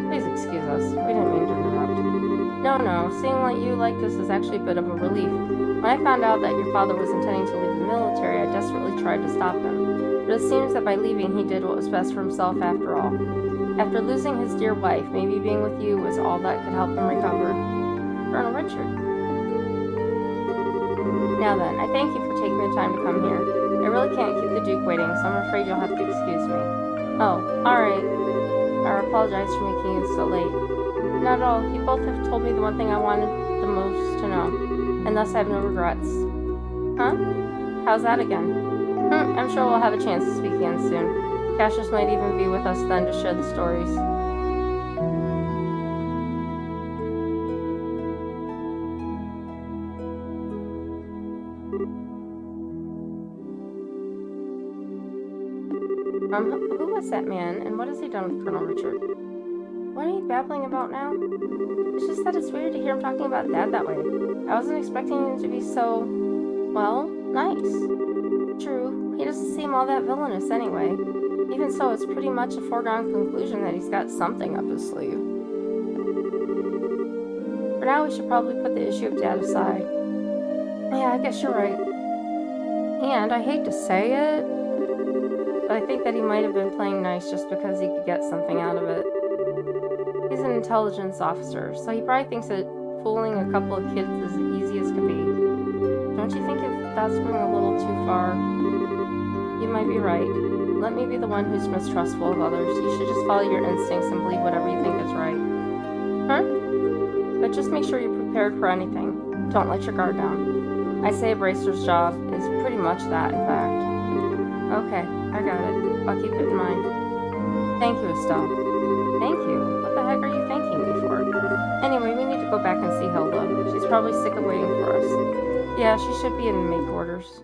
[SPEAKER 2] Please excuse us. We didn't mean to interrupt. No. Seeing you like this is actually a bit of a relief. When I found out that your father was intending to leave the military, I desperately tried to stop him. But it seems that by leaving, he did what was best for himself after all. After losing his dear wife, maybe being with you was all that could help him recover. Colonel Richard. Now then, I thank you for taking the time to come here. I really can't keep the Duke waiting, so I'm afraid you'll have to excuse me. Oh, alright. I apologize for making you so late. Not at all. You both have told me the one thing I wanted the most to know, and thus I have no regrets. Huh? How's that again? I'm sure we'll have a chance to speak again soon. Cassius might even be with us then to share the stories. Who was that man, and what has he done with Colonel Richard? What are you babbling about now? It's just that it's weird to hear him talking about Dad that way. I wasn't expecting him to be so, well, nice. True, he doesn't seem all that villainous anyway. Even so, it's pretty much a foregone conclusion that he's got something up his sleeve. For now, we should probably put the issue of Dad aside. Yeah, I guess you're right. And I hate to say it, but I think that he might have been playing nice just because he could get something out of it. He's an intelligence officer, so he probably thinks that fooling a couple of kids is as easy as could be. Don't you think that's going a little too far? You might be right. Let me be the one who's mistrustful of others. You should just follow your instincts and believe whatever you think is right. But just make sure you're prepared for anything. Don't let your guard down. I say a bracer's job is pretty much that, in fact. Okay, I got it. I'll keep it in mind. Thank you, Estelle. Thank you? What the heck are you thanking me for? Anyway, we need to go back and see Hilda. She's probably sick of waiting for us. Yeah, she should be in maid quarters.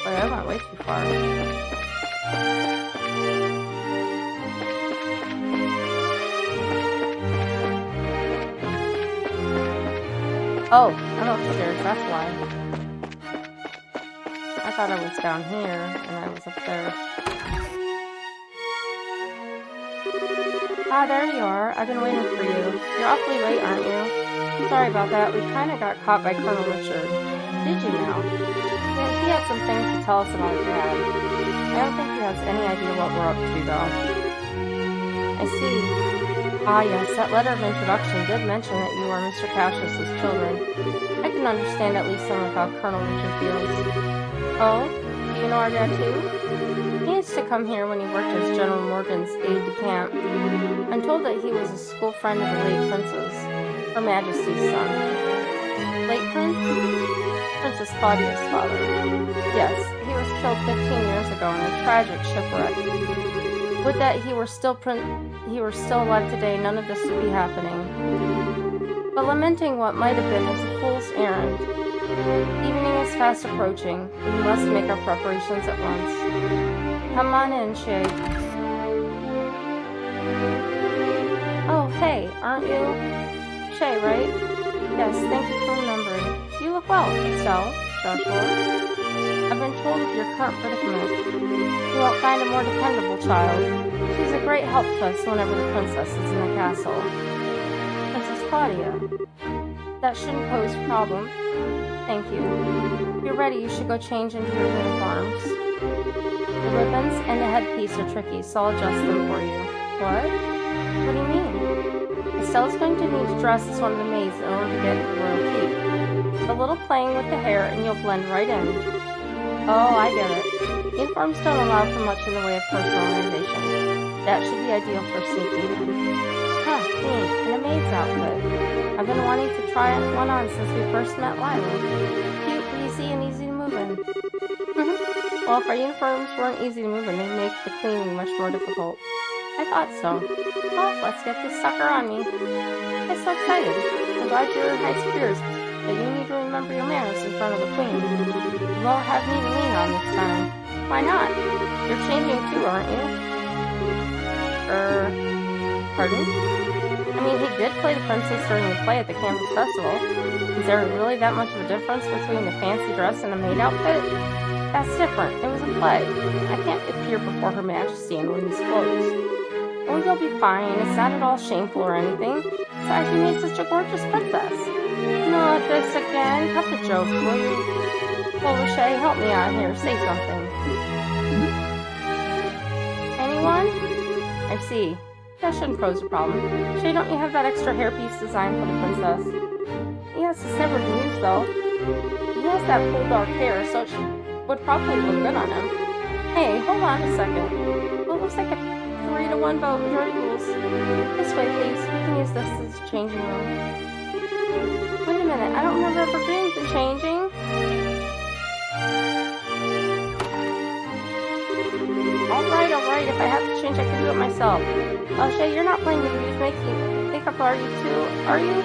[SPEAKER 2] I went way too far. Oh, I'm upstairs, that's why. I thought I was down here, and I was up there. Ah, there you are. I've been waiting for you. You're awfully late, aren't you? Sorry about that. We kind of got caught by Colonel Richard. Did you now? Yeah, he had some things to tell us about Dad. I don't think he has any idea what we're up to, though. I see. Ah, yes, that letter of introduction did mention that you are Mr. Cassius's children. I can understand at least some of how Colonel Richard feels. Oh? Do you know our dad, too? He used to come here when he worked as General Morgan's aide-de-camp. I'm told that he was a school friend of the late Princess, Her Majesty's son. Late Prince? Princess Claudia's father. Yes, he was killed 15 years ago in a tragic shipwreck. Would that he were still alive today, none of this would be happening. But lamenting what might have been is a fool's errand. Evening is fast approaching. We must make our preparations at once. Come on in, Shay. Oh, hey, aren't you? Shay, right? Yes, thank you for remembering. You look well, Estelle, Joshua. I've been told of your current predicament. You won't find a more dependable child. She's a great help to us whenever the princess is in the castle. Princess Claudia. That shouldn't pose a problem. Thank you. If you're ready, you should go change into your uniforms. The ribbons and the headpiece are tricky, so I'll adjust them for you. What? What do you mean? Estelle's going to need to dress as one of the maids in order to get into the royal keep. A little playing with the hair and you'll blend right in. Oh, I get it. Uniforms don't allow for much in the way of personalization. That should be ideal for sneaking in. Huh, neat. And a maid's outfit. I've been wanting to try one on since we first met Lila. Cute, breezy, and easy to move in. Well, if our uniforms weren't easy to move in, they'd make the cleaning much more difficult. I thought so. Well, let's get this sucker on me. I'm so excited. I'm glad you're in high spirits, but you need to remember your manners in front of the queen. You won't have me to lean on this time. Why not? You're changing too, aren't you? Pardon? I mean, he did play the princess during the play at the Campus Festival. Is there really that much of a difference between a fancy dress and a maid outfit? That's different. It was a play. I can't appear before Her Majesty in one of these clothes. Oh, you'll be fine. It's not at all shameful or anything. Besides, you made such a gorgeous princess. Not this again. Cut the joke, will you? Well, Lachey, help me out here. Say something. Anyone? I see. That shouldn't pose a problem. Shay, don't you have that extra hairpiece designed for the princess? Yes, it's never been used, though. He has that full dark hair, so it would probably look good on him. Hey, hold on a second. Well, it looks like a 3-to-1 vote majority rules. This way, please. We can use this as a changing room. Wait a minute. I don't remember ever doing the changing. Alright. If I have to change, I can do it myself. Shay, you're not playing the music making makeup, are you too? Are you?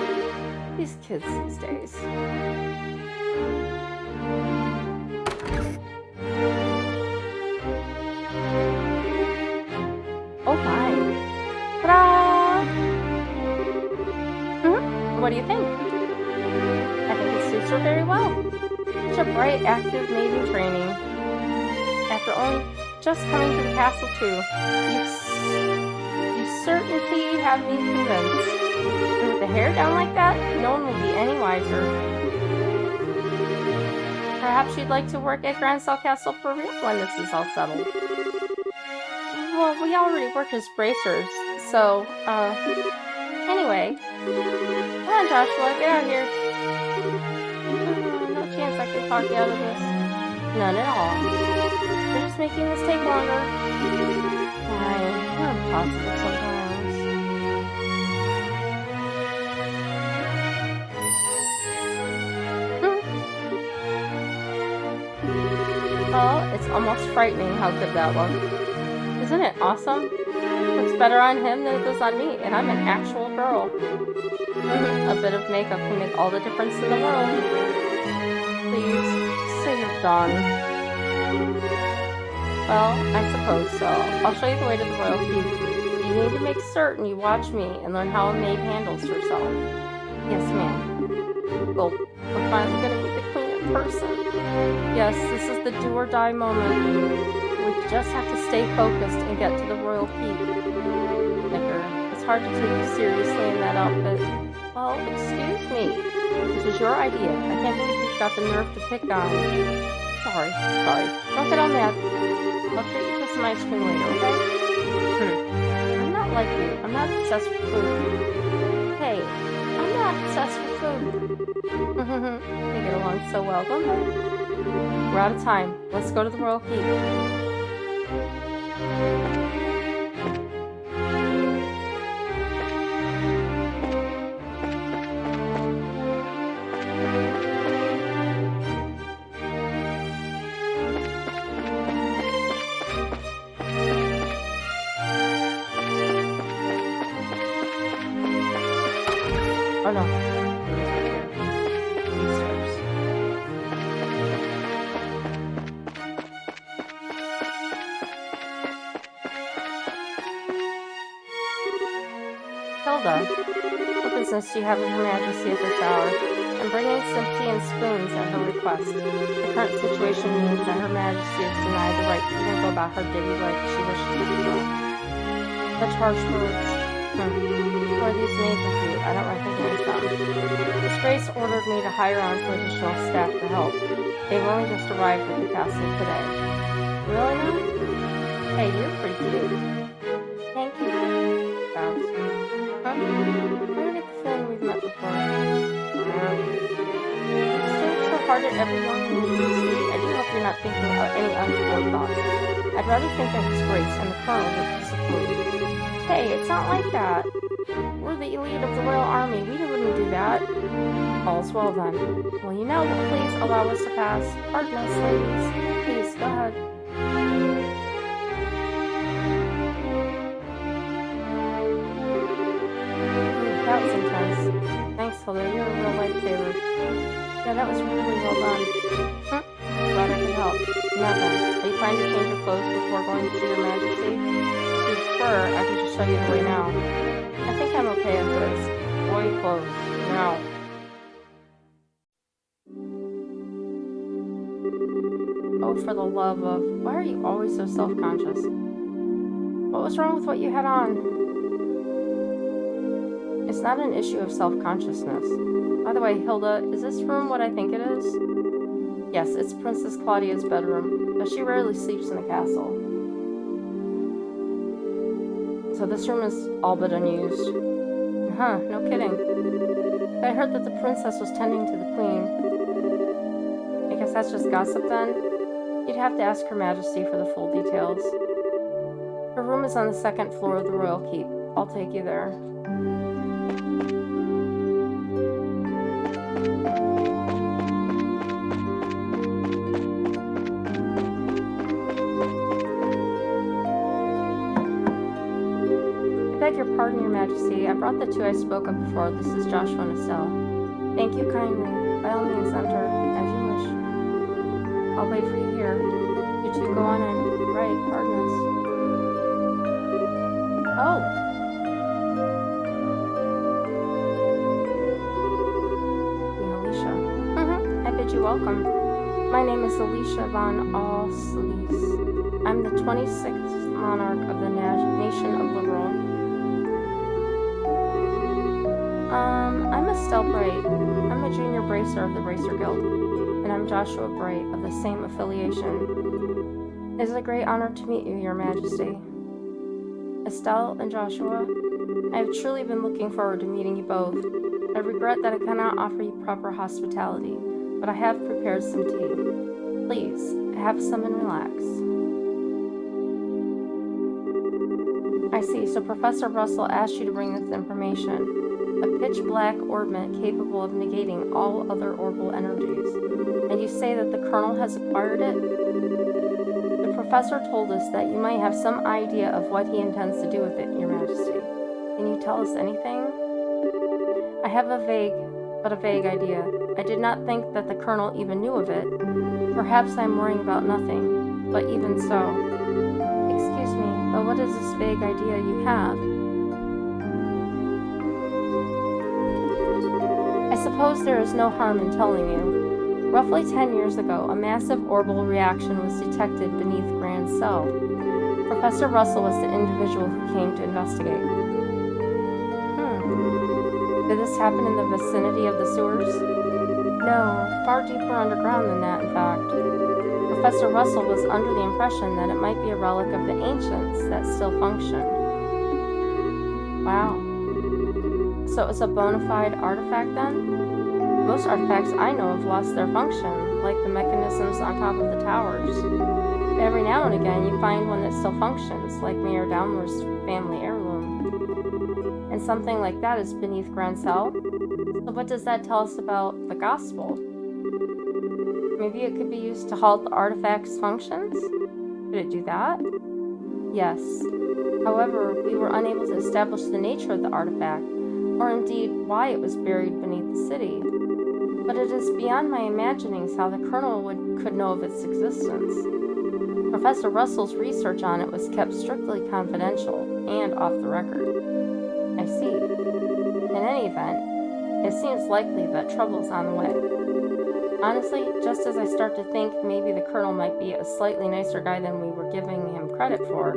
[SPEAKER 2] These kids these days. Oh my. Ta-da! What do you think? I think it suits her very well. Such a bright, active maid in training. After only just coming to the castle too. You certainly have me convinced. And with the hair down like that, no one will be any wiser. Perhaps you'd like to work at Grandsall Castle for real when this is all settled. Well, we already work as bracers, so, anyway. Come on, Joshua, get out of here. No chance I can talk you out of this. None at all. They're just making this take longer. Fine, you're impossible sometimes. Oh, it's almost frightening how good that looks. Isn't it awesome? Looks better on him than it does on me, and I'm an actual girl. A bit of makeup can make all the difference in the world. Please, just say you're done. Well, I suppose so. I'll show you the way to the royal keep. You need to make certain you watch me and learn how a maid handles herself. Yes, ma'am. Well, we're finally going to meet the queen in person. Yes, this is the do-or-die moment. We just have to stay focused and get to the royal keep. Knicker, it's hard to take you seriously in that outfit. Well, excuse me. This was your idea. I can't believe you've got the nerve to pick on. Sorry. Don't get all mad. I'll treat you to some ice cream later, okay? I'm not like you. I'm not obsessed with food. Hey, I'm not obsessed with food. They get along so well, don't they? We're out of time. Let's go to the royal keep. Oh no. These stairs. Hilda, what business do you have with Her Majesty at the tower? I'm bringing some tea and spoons at her request. The current situation means that Her Majesty is denied the right to even go about her daily life if she wishes to do so. Such harsh words. Who are these maids with you? I don't recognize them. His Grace ordered me to hire on some additional staff to help. They've only just arrived at the castle today. Really now? Hey, you're pretty cute. Thank you. Bows. Huh? I don't get the feeling we've met before. You stare so hard at everyone you see. I do hope you're not thinking about any untoward thoughts. I'd rather think that His Grace and the Colonel would disapprove. Hey, it's not like that. We're We're the elite of the Royal Army. We wouldn't do that. All's well then. Will you now please allow us to pass? Pardon us, ladies. Please, go ahead. That was intense. Thanks, Hilda. You're a real lifesaver. Yeah, that was really well done. Glad I could help. Now then, are you planning to change your clothes before going to see your Majesty? If you prefer, I can just show you the way now. I think I'm okay at this. Boy clothes. Now. Oh, for the love of... Why are you always so self-conscious? What was wrong with what you had on? It's not an issue of self-consciousness. By the way, Hilda, is this room what I think it is? Yes, it's Princess Claudia's bedroom, but she rarely sleeps in the castle. So this room is all but unused. Huh, no kidding. But I heard that the princess was tending to the queen. I guess that's just gossip then? You'd have to ask Her Majesty for the full details. Her room is on the second floor of the royal keep. I'll take you there. I beg your pardon, Your Majesty. I brought the two I spoke of before. This is Joshua and Estelle. Thank you kindly. By all means, enter, as you wish. I'll wait for you here. You two go on in. Right, pardon us. Oh! Queen Alicia. I bid you welcome. My name is Alicia von Auslies. I'm the 26th monarch of the nation of Liberal. I'm Estelle Bright. I'm a junior bracer of the Bracer Guild, and I'm Joshua Bright of the same affiliation. It is a great honor to meet you, Your Majesty. Estelle and Joshua, I have truly been looking forward to meeting you both. I regret that I cannot offer you proper hospitality, but I have prepared some tea. Please, have some and relax. I see, so Professor Russell asked you to bring this information. A pitch-black orbment capable of negating all other orbital energies. And you say that the Colonel has acquired it? The Professor told us that you might have some idea of what he intends to do with it, Your Majesty. Can you tell us anything? I have a vague idea. I did not think that the Colonel even knew of it. Perhaps I'm worrying about nothing, but even so. Excuse me, but what is this vague idea you have? I suppose there is no harm in telling you. Roughly 10 years ago, a massive orbital reaction was detected beneath Grand Cell. Professor Russell was the individual who came to investigate. Did this happen in the vicinity of the sewers? No, far deeper underground than that, in fact. Professor Russell was under the impression that it might be a relic of the ancients that still function. Wow. So it was a bona fide artifact then? Most artifacts I know of lost their function, like the mechanisms on top of the towers. But every now and again you find one that still functions, like Mayor Downwar's family heirloom. And something like that is beneath Grand Cell? So what does that tell us about the gospel? Maybe it could be used to halt the artifact's functions? Could it do that? Yes. However, we were unable to establish the nature of the artifact, or indeed why it was buried beneath the city. But it is beyond my imaginings how the Colonel could know of its existence. Professor Russell's research on it was kept strictly confidential and off the record. I see. In any event, it seems likely that trouble's on the way. Honestly, just as I start to think maybe the Colonel might be a slightly nicer guy than we were giving him credit for,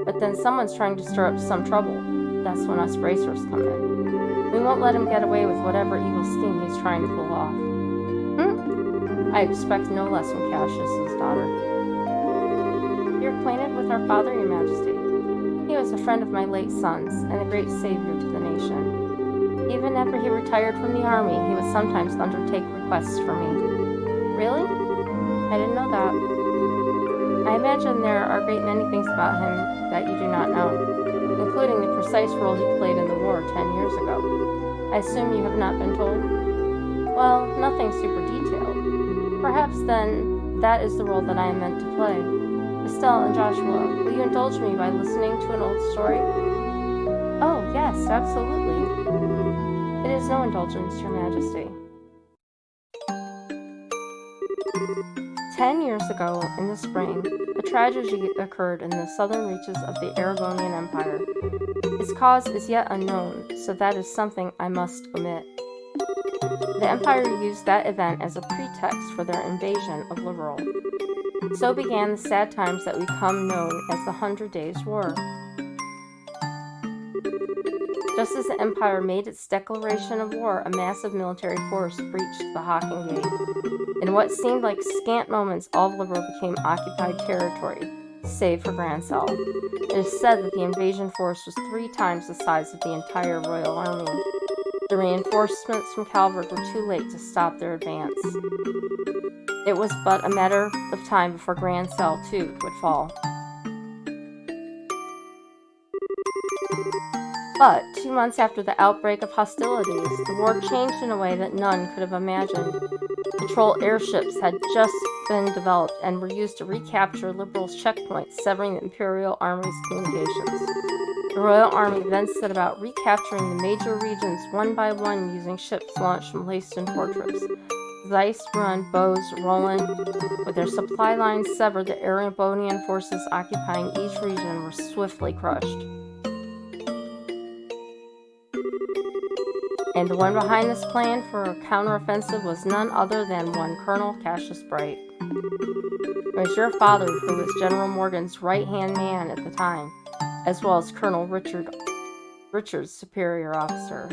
[SPEAKER 2] but then someone's trying to stir up some trouble. That's when us bracers come in. We won't let him get away with whatever evil scheme he's trying to pull off. I expect no less from Cassius's daughter. You're acquainted with our father, Your Majesty. He was a friend of my late son's and a great savior to the nation. Even after he retired from the army, he would sometimes undertake requests for me. Really? I didn't know that. I imagine there are a great many things about him that you do not know, including the precise role he played in the war 10 years ago. I assume you have not been told? Well, nothing super detailed. Perhaps then that is the role that I am meant to play. Estelle and Joshua, will you indulge me by listening to an old story? Oh, yes, absolutely. It is no indulgence, Your Majesty. 10 years ago, in the spring, a tragedy occurred in the southern reaches of the Aragonian Empire. Its cause is yet unknown, so that is something I must omit. The Empire used that event as a pretext for their invasion of Liberal. So began the sad times that become known as the 100 Days' War. Just as the Empire made its declaration of war, a massive military force breached the Hawking Gate. In what seemed like scant moments, all of Liberal became occupied territory, save for Grancel. It is said that the invasion force was 3 times the size of the entire Royal Army. The reinforcements from Calvert were too late to stop their advance. It was but a matter of time before Grancel, too, would fall. But 2 months after the outbreak of hostilities, the war changed in a way that none could have imagined. Patrol airships had just been developed and were used to recapture Liberals' checkpoints, severing the Imperial Army's communications. The Royal Army then set about recapturing the major regions one by one using ships launched from Leyston Fortress. Zeiss, Run, Bose, Roland, with their supply lines severed, the Arabonian forces occupying each region were swiftly crushed. And the one behind this plan for a counteroffensive was none other than one Colonel Cassius Bright. It was your father who was General Morgan's right-hand man at the time, as well as Colonel Richard's superior officer.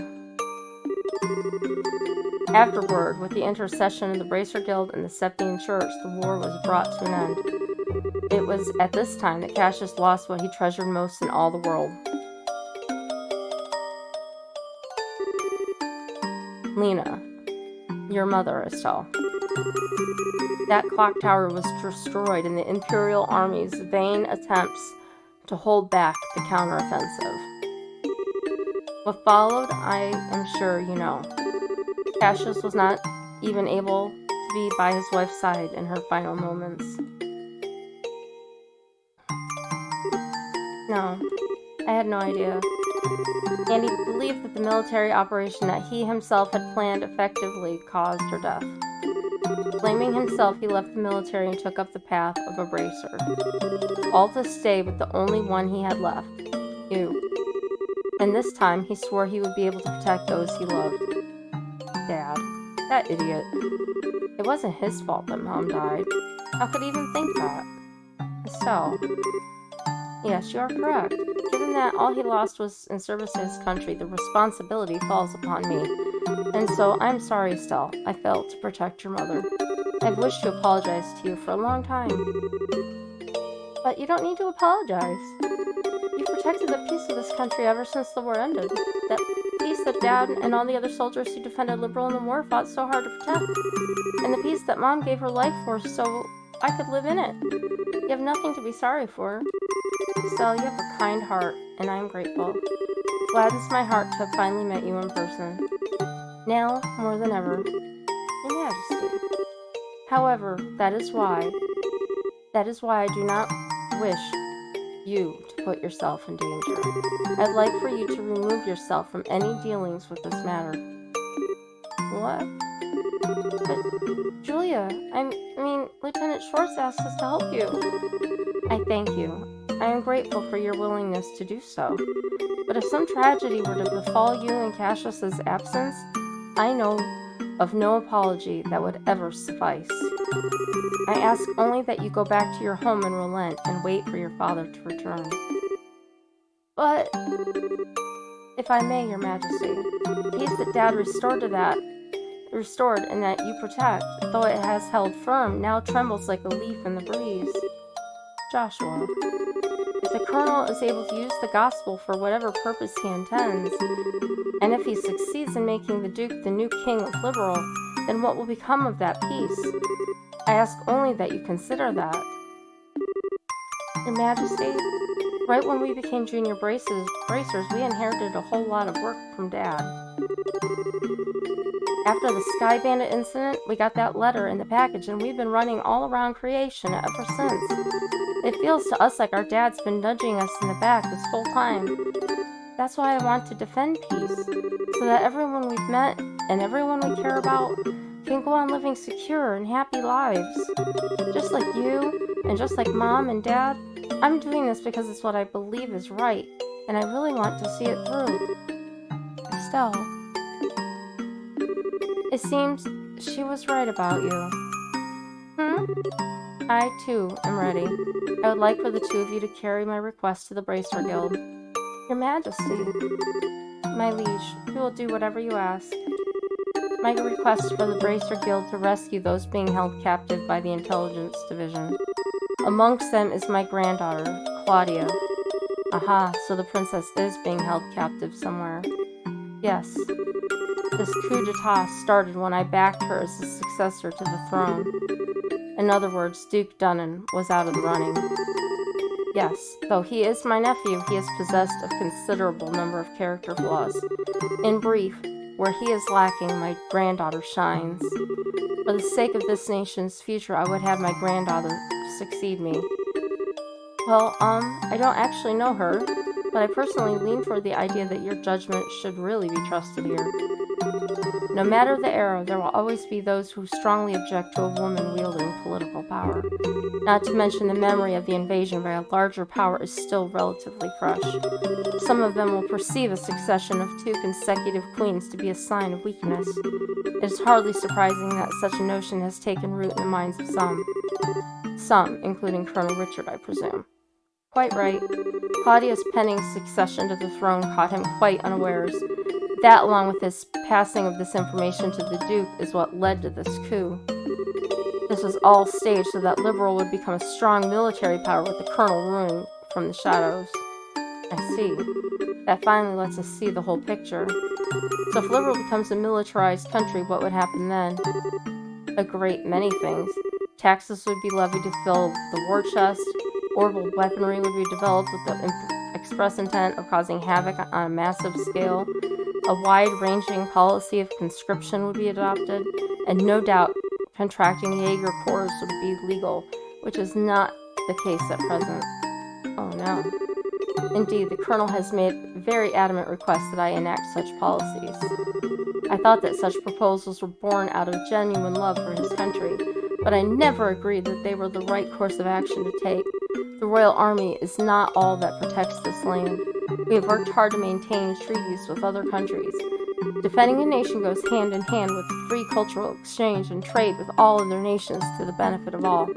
[SPEAKER 2] Afterward, with the intercession of the Bracer Guild and the Septian Church, the war was brought to an end. It was at this time that Cassius lost what he treasured most in all the world. Lena, your mother, Estelle. That clock tower was destroyed in the Imperial Army's vain attempts to hold back the counteroffensive. What followed, I am sure you know. Cassius was not even able to be by his wife's side in her final moments. No, I had no idea. And he believed that the military operation that he himself had planned effectively caused her death. Blaming himself, he left the military and took up the path of a bracer. All to stay with the only one he had left, you. And this time, he swore he would be able to protect those he loved. Dad. That idiot. It wasn't his fault that Mom died. How could he even think that? Estelle. Yes, you are correct. Given that all he lost was in service to his country, the responsibility falls upon me. And so, I'm sorry, Estelle. I failed to protect your mother. I've wished to apologize to you for a long time. But you don't need to apologize. You've protected the peace of this country ever since the war ended. That peace that Dad and all the other soldiers who defended Liberal in the war fought so hard to protect. And the peace that Mom gave her life for so I could live in it. You have nothing to be sorry for. Estelle, you have a kind heart, and I am grateful. It gladdens my heart to have finally met you in person. Now, more than ever, Your Majesty. However, that is why I do not wish you to put yourself in danger. I'd like for you to remove yourself from any dealings with this matter. What? But, Julia, I mean, Lieutenant Schwartz asked us to help you. I thank you. I am grateful for your willingness to do so. But if some tragedy were to befall you in Cassius's absence, I know of no apology that would ever suffice. I ask only that you go back to your home in Roland and wait for your father to return. But, if I may, Your Majesty, the peace that Dad restored and that you protect, though it has held firm, now trembles like a leaf in the breeze. Joshua, if the Colonel is able to use the gospel for whatever purpose he intends, and if he succeeds in making the Duke the new king of Liberal, then what will become of that peace? I ask only that you consider that. Your Majesty, Right when we became junior bracers, we inherited a whole lot of work from Dad. After the Sky Bandit incident, we got that letter in the package, and we've been running all around creation ever since. It feels to us like our dad's been nudging us in the back this whole time. That's why I want to defend peace, so that everyone we've met and everyone we care about can go on living secure and happy lives. Just like you, and just like Mom and Dad, I'm doing this because it's what I believe is right, and I really want to see it through. Estelle. It seems she was right about you. I, too, am ready. I would like for the two of you to carry my request to the Bracer Guild. Your Majesty. My liege, we will do whatever you ask. My request for the Bracer Guild to rescue those being held captive by the Intelligence Division. Amongst them is my granddaughter, Claudia. Aha, so the princess is being held captive somewhere. Yes. This coup d'etat started when I backed her as the successor to the throne. In other words, Duke Dunnan was out of the running. Yes, though he is my nephew, he is possessed of considerable number of character flaws. In brief, where he is lacking, my granddaughter shines. For the sake of this nation's future, I would have my granddaughter succeed me. Well, I don't actually know her, but I personally lean toward the idea that your judgment should really be trusted here. No matter the era, there will always be those who strongly object to a woman wielding political power. Not to mention the memory of the invasion by a larger power is still relatively fresh. Some of them will perceive a succession of 2 consecutive queens to be a sign of weakness. It is hardly surprising that such a notion has taken root in the minds of some. Some, including Colonel Richard, I presume. Quite right. Claudia's pending succession to the throne caught him quite unawares. That, along with his passing of this information to the Duke, is what led to this coup. This was all staged so that Liberal would become a strong military power with the Colonel ruling from the shadows. I see. That finally lets us see the whole picture. So if Liberal becomes a militarized country, what would happen then? A great many things. Taxes would be levied to fill the war chest, orbital weaponry would be developed with the express intent of causing havoc on a massive scale, a wide-ranging policy of conscription would be adopted, and no doubt contracting Jaeger corps would be legal, which is not the case at present. Oh no. Indeed, the Colonel has made very adamant requests that I enact such policies. I thought that such proposals were born out of genuine love for his country, but I never agreed that they were the right course of action to take. The Royal Army is not all that protects this land. We have worked hard to maintain treaties with other countries. Defending a nation goes hand in hand with free cultural exchange and trade with all other nations to the benefit of all.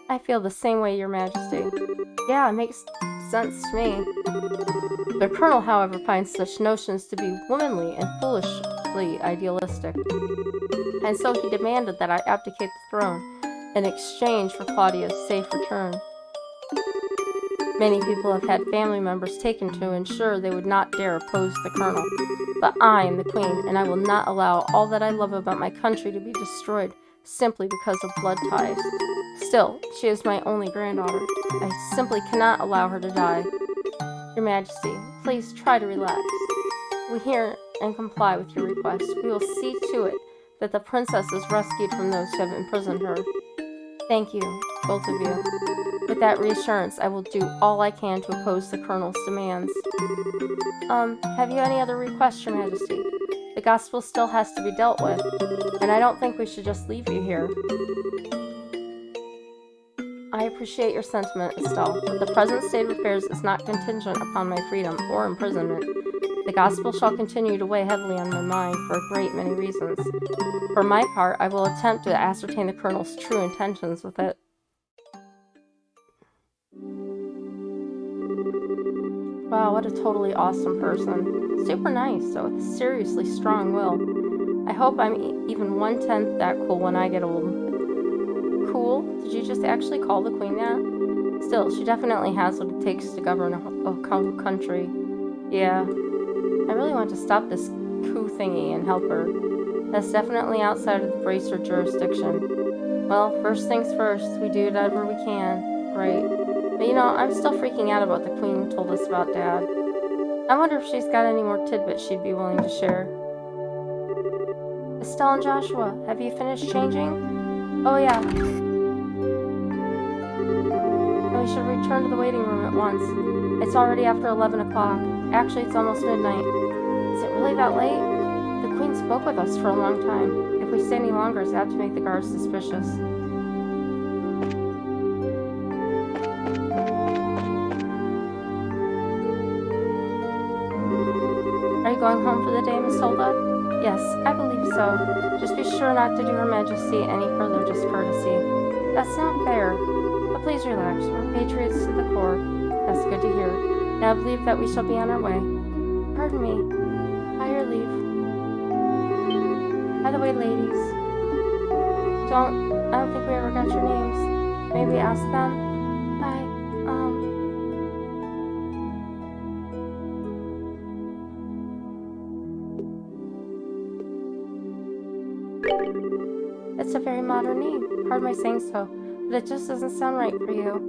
[SPEAKER 2] I feel the same way, Your Majesty. Yeah, it makes sense to me. The Colonel, however, finds such notions to be womanly and foolishly idealistic, and so he demanded that I abdicate the throne in exchange for Claudia's safe return. Many people have had family members taken to ensure they would not dare oppose the Colonel, but I am the Queen, and I will not allow all that I love about my country to be destroyed simply because of blood ties. Still, she is my only granddaughter. I simply cannot allow her to die. Your Majesty, please try to relax. We hear and comply with your request. We will see to it that the princess is rescued from those who have imprisoned her. Thank you, both of you. With that reassurance, I will do all I can to oppose the Colonel's demands. Have you any other requests, Your Majesty? The gospel still has to be dealt with, and I don't think we should just leave you here. I appreciate your sentiment, Estelle, but the present state of affairs is not contingent upon my freedom or imprisonment. The gospel shall continue to weigh heavily on my mind for a great many reasons. For my part, I will attempt to ascertain the Colonel's true intentions with it. Wow, what a totally awesome person. Super nice, so with a seriously strong will. I hope I'm even 1/10 that cool when I get old. Cool? Did you just actually call the Queen that? Still, she definitely has what it takes to govern a whole country. Yeah. I really want to stop this coup thingy and help her. That's definitely outside of the Bracer jurisdiction. Well, first things first, we do whatever we can, right? But I'm still freaking out about the Queen told us about Dad. I wonder if she's got any more tidbits she'd be willing to share. Estelle and Joshua, have you finished changing? Oh yeah. And we should return to the waiting room at once. It's already after 11 o'clock. Actually, it's almost midnight. Is it really that late? The Queen spoke with us for a long time. If we stay any longer, it's apt to make the guards suspicious. Are you going home for the day, Miss Hilda? Yes, I believe so. Just be sure not to do Her Majesty any further discourtesy. That's not fair. But please relax. We're patriots to the core. That's good to hear. Now I believe that we shall be on our way. Pardon me. By your leave. By the way, ladies. I don't think we ever got your names. Maybe ask them? It's a very modern name. Pardon my saying so, but it just doesn't sound right for you.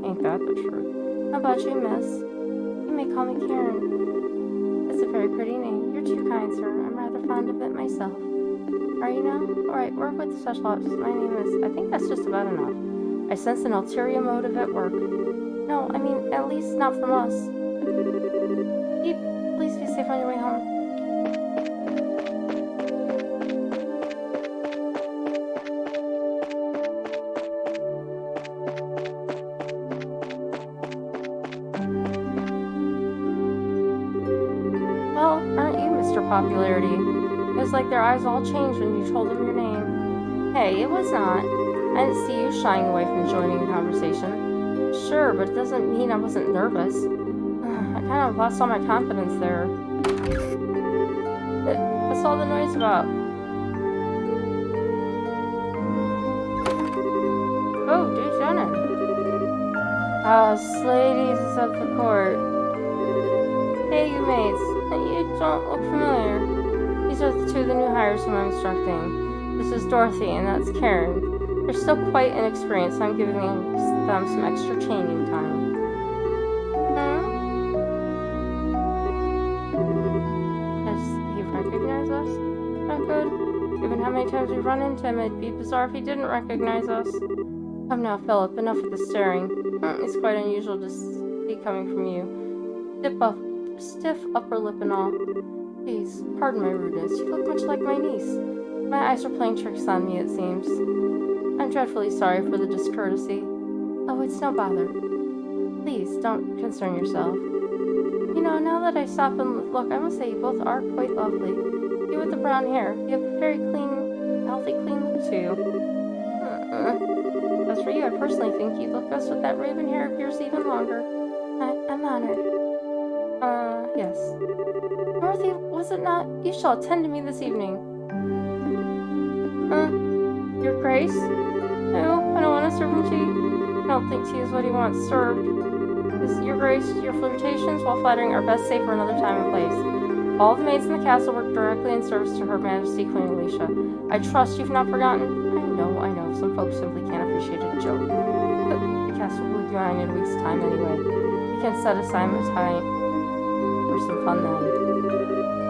[SPEAKER 2] Ain't that the truth? How about you, miss? You may call me Karen. It's a very pretty name. You're too kind, sir. I'm rather fond of it myself. Are you now? Alright, work with the special ops. My name is... I think that's just about enough. I sense an ulterior motive at work. No, I mean, at least not from us. Please be safe on your way home. Popularity. It was like their eyes all changed when you told them your name. Hey, it was not. I didn't see you shying away from joining the conversation. Sure, but it doesn't mean I wasn't nervous. I kind of lost all my confidence there. What's all the noise about? Oh, do Jonan. Ladies of the court. Hey, you mates. You don't look familiar. These are the two of the new hires whom I'm instructing. This is Dorothy, and that's Karen. They're still quite inexperienced, so I'm giving them some extra training time. Does he recognize us? Not good. Given how many times we've run into him, it'd be bizarre if he didn't recognize us. Come now, Philip, enough with the staring. It's quite unusual to see coming from you. Stiff upper lip and all. Please, pardon my rudeness. You look much like my niece. My eyes are playing tricks on me, it seems. I'm dreadfully sorry for the discourtesy. Oh, it's no bother. Please, don't concern yourself. Now that I stop and look, I must say you both are quite lovely. You with the brown hair. You have a very healthy, clean look, too. As for you, I personally think you'd look best with that raven hair of yours even longer. I'm honored. Yes. Dorothy, was it not? You shall attend to me this evening. Your Grace? No, I don't want to serve him tea. I don't think tea is what he wants served. Your Grace, your flirtations, while flattering, are best saved for another time and place. All the maids in the castle work directly in service to Her Majesty Queen Alicia. I trust you've not forgotten. I know. Some folks simply can't appreciate a joke. But the castle will be mine in a week's time anyway. You can set aside my time for some fun then.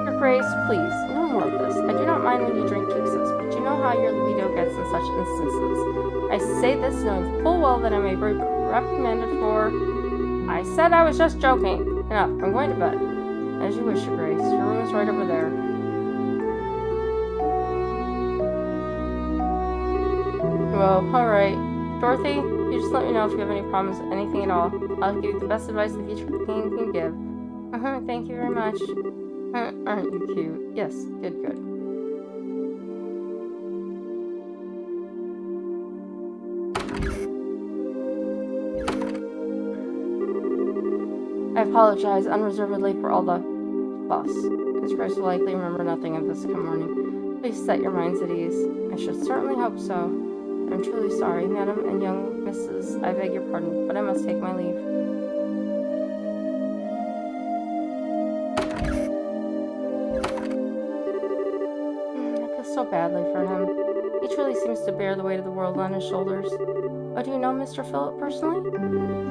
[SPEAKER 2] Your Grace, please, no more of this. I do not mind when you drink juices, but you know how your libido gets in such instances. I say this knowing full well that I may be reprimanded for... I said I was just joking. Enough, I'm going to bed. As you wish, Your Grace. Your room is right over there. Well, alright. Dorothy, you just let me know if you have any problems with anything at all. I'll give you the best advice the future king can give. Thank you very much. Aren't you cute? Yes, good. I apologize unreservedly for all the fuss. His Grace will likely remember nothing of this come morning. Please set your minds at ease. I should certainly hope so. I'm truly sorry, madam and young Mrs. I beg your pardon, but I must take my leave. I feel so badly for him. He truly seems to bear the weight of the world on his shoulders. Oh, do you know Mr. Philip personally?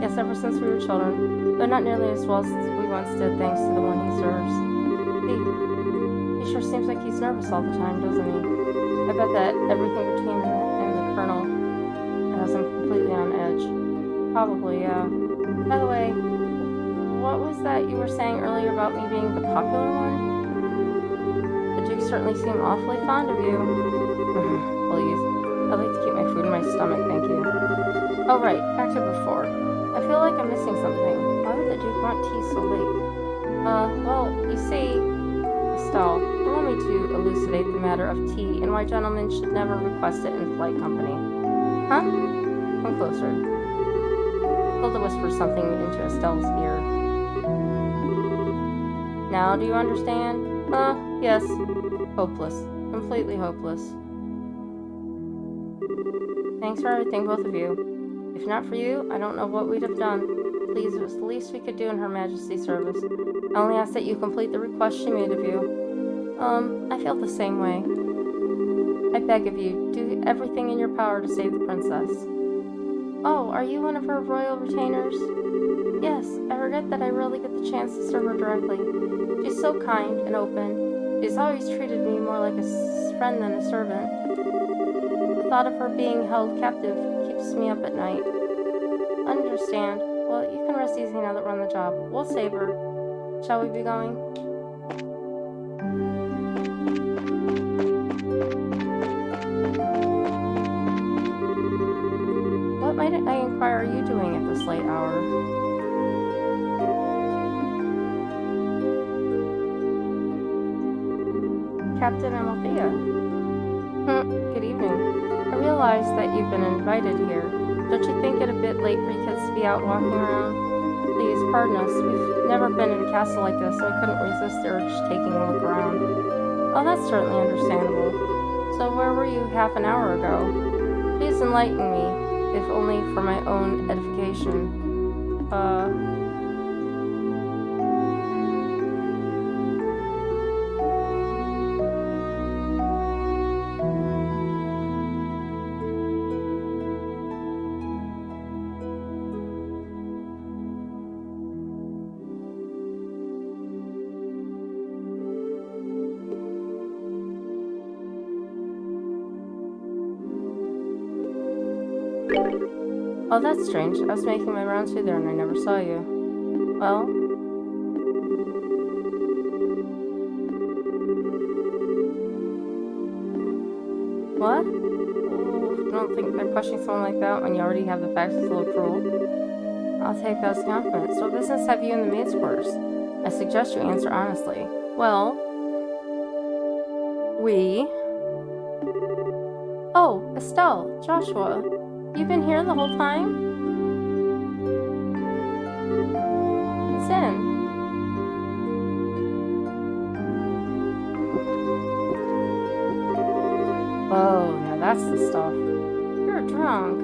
[SPEAKER 2] Yes, ever since we were children, but not nearly as well as we once did, thanks to the one he serves. He sure seems like he's nervous all the time, doesn't he? I bet that everything between him and the Colonel has him completely on edge. Probably, yeah. By the way, what was that you were saying earlier about me being the popular one? The Duke certainly seemed awfully fond of you. Please. I'd like to keep my food in my stomach, thank you. Oh, right. Back to before. I feel like I'm missing something. Why would the Duke want tea so late? Well, you see, Estelle, allow me to elucidate the matter of tea and why gentlemen should never request it in polite company. Huh? Come closer. Hilda whispered something into Estelle's ear. Now do you understand? Yes. Hopeless. Completely hopeless. Thanks for everything, both of you. If not for you, I don't know what we'd have done. Please, it was the least we could do in Her Majesty's service. I only ask that you complete the request she made of you. I feel the same way. I beg of you, do everything in your power to save the princess. Oh, are you one of her royal retainers? Yes, I regret that I rarely get the chance to serve her directly. She's so kind and open. She's always treated me more like a friend than a servant. The thought of her being held captive keeps me up at night. Understand. Well, you can rest easy now that we're on the job. We'll save her. Shall we be going? What might I inquire are you doing at this late hour? Captain Amalthea. Good evening. I realize that you've been invited here. Don't you think it a bit late for you kids to be out walking around? Please, pardon us. We've never been in a castle like this, so we couldn't resist the urge taking a look around. Oh, that's certainly understandable. So where were you half an hour ago? Please enlighten me, if only for my own edification. Oh, that's strange. I was making my rounds through there and I never saw you. Well? What? Oh, don't think they're pushing someone like that when you already have the facts. It's a little cruel. I'll take that as a compliment. So what business have you in the maid's quarters? I suggest you answer honestly. Well, we... Oh, Estelle, Joshua, you've been here the whole time? It's in. Oh, now that's the stuff. You're drunk.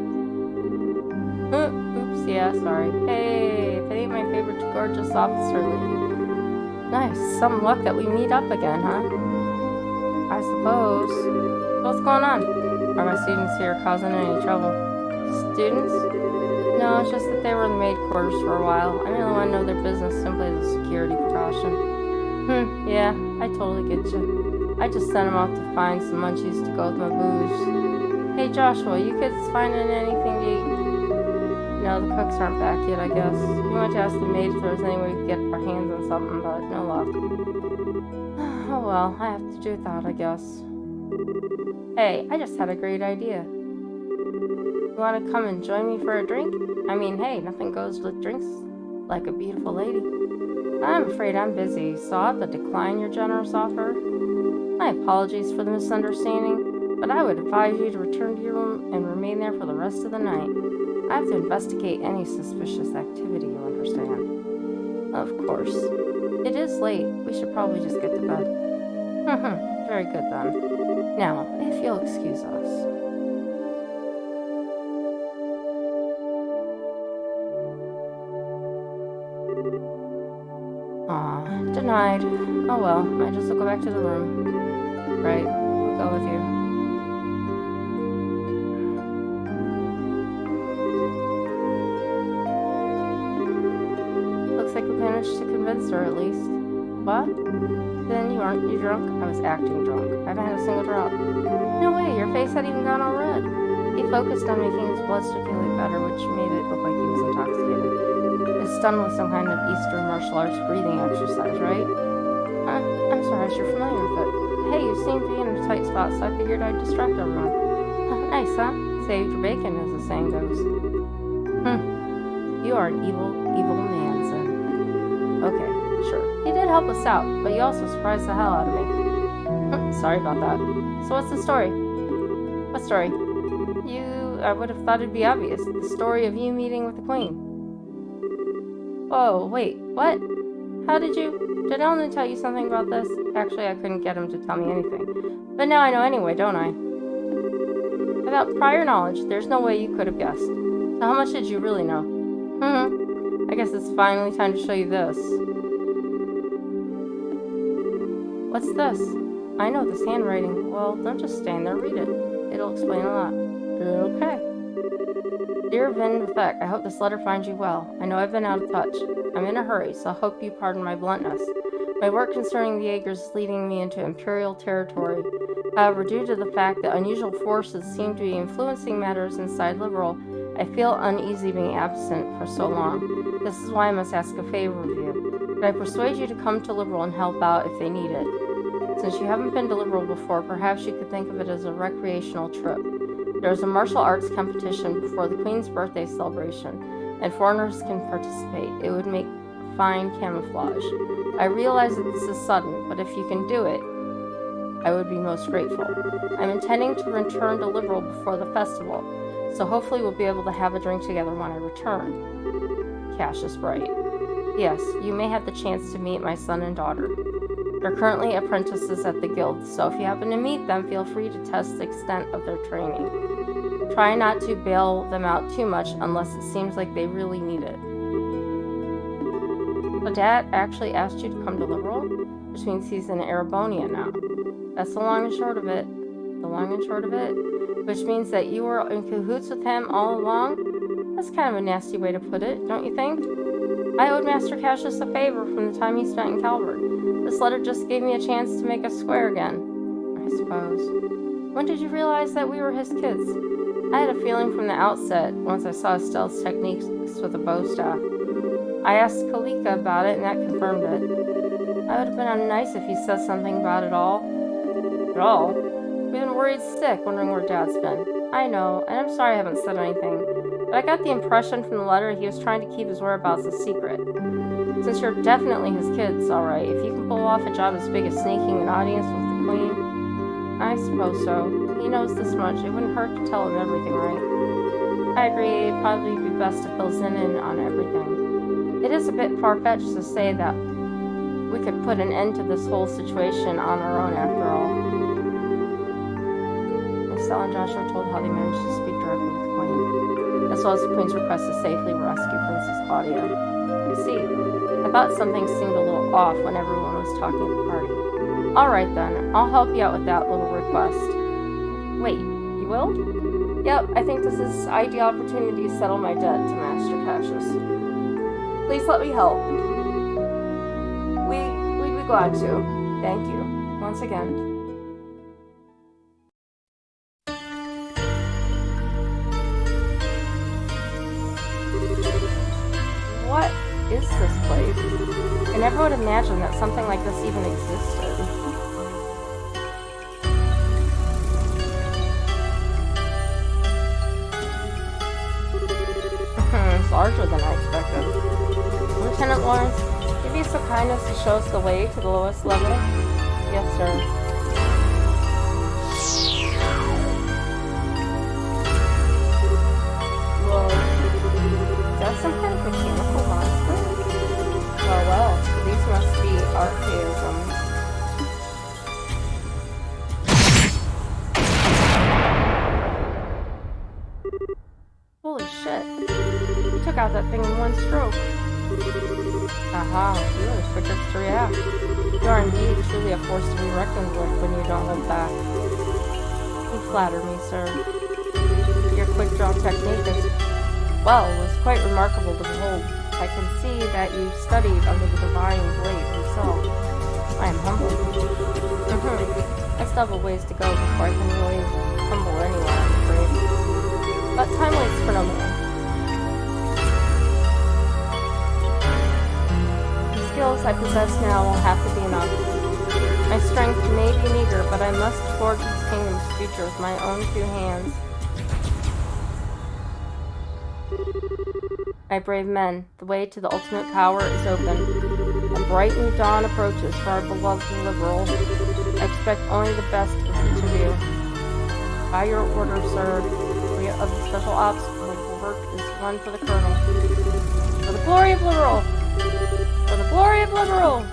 [SPEAKER 2] Oops, yeah, sorry. Hey, if it ain't my favorite gorgeous officer lady. Nice, some luck that we meet up again, huh? I suppose. What's going on? Are my students here causing any trouble? Students? No, it's just that they were in the maid quarters for a while. I really want to know their business simply as a security precaution. Yeah, I totally get you. I just sent them out to find some munchies to go with my booze. Hey Joshua, you kids finding anything to eat? No, the cooks aren't back yet, I guess. We went to ask the maid if there was any way we could get our hands on something, but no luck. Oh well, I have to do without, I guess. Hey, I just had a great idea. You want to come and join me for a drink? I mean, hey, nothing goes with drinks like a beautiful lady. I'm afraid I'm busy, so I'll have to decline your generous offer. My apologies for the misunderstanding, but I would advise you to return to your room and remain there for the rest of the night. I have to investigate any suspicious activity, you understand. Of course. It is late. We should probably just get to bed. Very good then. Now, if you'll excuse us. Aw, denied. Oh well, might just go back to the room. Right, we'll go with you. managed to convince her, at least. What? Then you aren't you drunk? I was acting drunk. I haven't had a single drop. No way, your face had even gone all red. He focused on making his blood circulate better, which made it look like he was intoxicated. He was done with some kind of Eastern martial arts breathing exercise, right? I'm surprised you're familiar with it. Hey, you seem to be in a tight spot, so I figured I'd distract everyone. Nice, huh? Saved your bacon, as the saying goes. You are an evil, evil man, Zen. Okay, sure. You did help us out, but you also surprised the hell out of me. Sorry about that. So what's the story? What story? I would have thought it'd be obvious. The story of you meeting with the Queen. Whoa, wait, what? How did I only tell you something about this? Actually, I couldn't get him to tell me anything. But now I know anyway, don't I? Without prior knowledge, there's no way you could have guessed. So how much did you really know? I guess it's finally time to show you this. What's this? I know this handwriting. Well, don't just stand there, read it. It'll explain a lot. Okay. Dear Vin Vivek, I hope this letter finds you well. I know I've been out of touch. I'm in a hurry, so I hope you pardon my bluntness. My work concerning the Jaegers is leading me into Imperial territory. However, due to the fact that unusual forces seem to be influencing matters inside Liberal, I feel uneasy being absent for so long. This is why I must ask a favor of you. Could I persuade you to come to Liberal and help out if they need it? Since you haven't been to Liberal before, perhaps you could think of it as a recreational trip. There is a martial arts competition before the Queen's birthday celebration, and foreigners can participate. It would make fine camouflage. I realize that this is sudden, but if you can do it, I would be most grateful. I'm intending to return to Liberal before the festival, so hopefully we'll be able to have a drink together when I return. Cassius Bright. Yes, you may have the chance to meet my son and daughter. They're currently apprentices at the guild, so if you happen to meet them, feel free to test the extent of their training. Try not to bail them out too much unless it seems like they really need it. So Dad actually asked you to come to Liberal, which means he's in Arabonia now. That's the long and short of it. The long and short of it, which means that you were in cahoots with him all along? That's kind of a nasty way to put it, don't you think? I owed Master Cassius a favor from the time he spent in Calvert. This letter just gave me a chance to make us square again, I suppose. When did you realize that we were his kids? I had a feeling from the outset, once I saw Estelle's techniques with a bow staff. I asked Kalika about it, and that confirmed it. I would have been nice if he said something about it all. At all? We've been worried sick, wondering where Dad's been. I know, and I'm sorry I haven't said anything, but I got the impression from the letter he was trying to keep his whereabouts a secret. Since you're definitely his kids, alright, if you can pull off a job as big as sneaking an audience with the Queen, I suppose so. He knows this much, it wouldn't hurt to tell him everything, right? I agree, it'd probably be best to fill Zen in on everything. It is a bit far-fetched to say that we could put an end to this whole situation on our own after all. Estelle and Joshua told how they managed to speak directly with the Queen, as well as the Queen's request to safely rescue Princess Claudia. You see, I thought something seemed a little off when everyone was talking at the party. Alright then, I'll help you out with that little request. Wait, you will? Yep, I think this is the ideal opportunity to settle my debt to Master Cassius. Please let me help. We'd be glad to. Thank you. Once again. What is this place? I never would imagine that something like this even existed. It's larger than I expected. Lieutenant Lawrence, give me some kindness to show us the way to the lowest level? Yes, sir. Whoa. Is that some kind of mechanical monster? Well, these must be archaisms. Holy shit. You took out that thing in one stroke. Aha, you are as quick as to react. You are indeed truly a force to be reckoned with when you don't hold back. You flatter me, sir. Your quick draw technique is, well, was quite remarkable to behold. I can see that you studied under the divine blade himself. I am humbled. I still have a ways to go before I can really humble anyone, I'm afraid. But time waits for no man. The skills I possess now will have to be enough. My strength may be meager, but I must forge this kingdom's future with my own 2 hands. My brave men, the way to the ultimate power is open. A bright new dawn approaches for our beloved liberal. I expect only the best of each of you. By your order, sir, we of the special ops work is one for the colonel. For the glory of liberal! For the glory of liberal!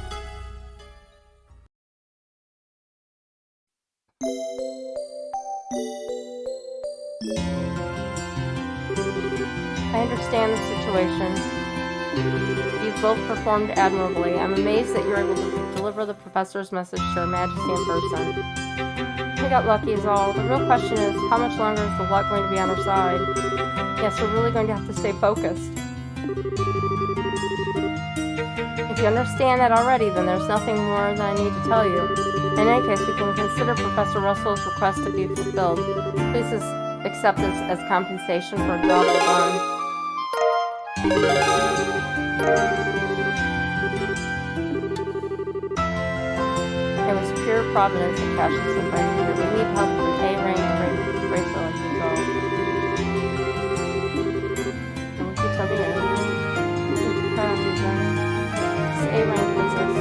[SPEAKER 2] I understand the situation. You've both performed admirably. I'm amazed that you're able to deliver the professor's message to Her Majesty in person. We got lucky is all. The real question is, how much longer is the luck going to be on our side? Yes, we're really going to have to stay focused. If you understand that already, then there's nothing more that I need to tell you. In any case, we can consider Professor Russell's request to be fulfilled. Please accept this as compensation for a job well done. It was pure providence that Cassius invited you. We need help with an A-rank bracer like yourself. And we keep something in. It's A-rank princess.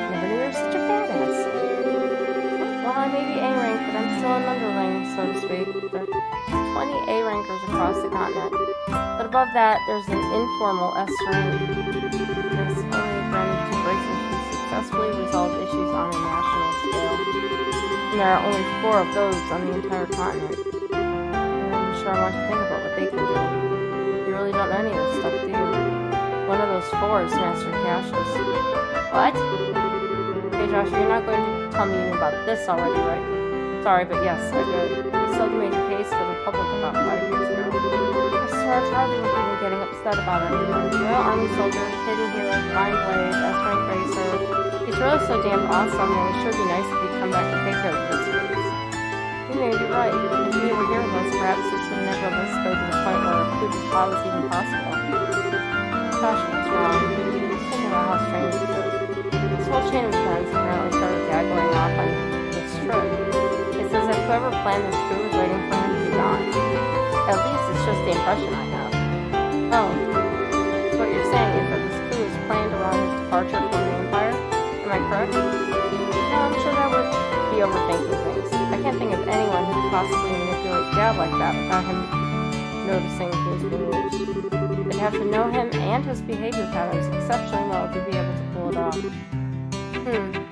[SPEAKER 2] Never knew you were such a badass. Well, I may be A-rank, but I'm still an underling, so to speak. There are 20 A-rankers across the continent. But above that, there's an informal S rank. It's only granted to bracers who successfully resolve issues on a national scale. And there are only 4 of those on the entire continent. And I'm sure I want to think about what they can do. You really don't know any of this stuff, do you? One of those 4 is Master Cassius. What? Hey Josh, you're not going to tell me you knew about this already, right? Sorry, but yes, I did. We sold the major case for the public about 5 years ago. I swear it's hardly worth even getting upset about it anymore. Royal Army soldier, hidden hero, divine blade, S-rank racer. He's really so damn awesome, and it sure be nice if he'd come back and take care of this case. You may be right. If we were here with us, perhaps this would never list go to the point where a coup d'etat was even possible. Gosh, what's wrong? Just think about how strange this is. This whole chain of events apparently started daggering off on this trip. It's as if whoever planned this coup was waiting for him to be gone. At least it's just the impression I have. Oh, what you're saying is that this coup is planned around his departure from the Empire? Am I correct? No, I'm sure that would be overthinking things. I can't think of anyone who could possibly manipulate Dad like that without him noticing his moves. They'd have to know him and his behavior patterns exceptionally well to be able to pull it off.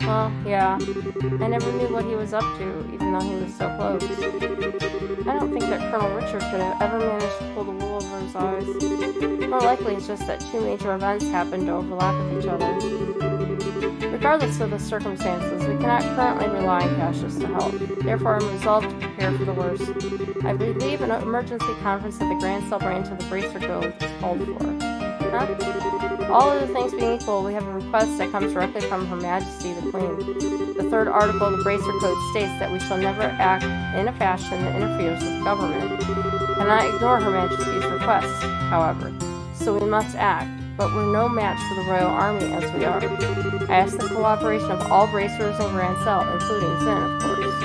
[SPEAKER 2] Well, yeah. I never knew what he was up to, even though he was so close. I don't think that Colonel Richard could have ever managed to pull the wool over his eyes. More likely it's just that 2 major events happened to overlap with each other. Regardless of the circumstances, we cannot currently rely on Cassius to help. Therefore, I'm resolved to prepare for the worst. I believe an emergency conference at the Grand Cell branch of the Bracer Guild is called for. Huh? All other things being equal, we have a request that comes directly from Her Majesty the Queen. The 3rd article of the Bracer Code states that we shall never act in a fashion that interferes with government. Cannot ignore Her Majesty's request, however, so we must act, but we're no match for the Royal Army as we are. I ask the cooperation of all Bracers and Grand Cell, including Zin, of course.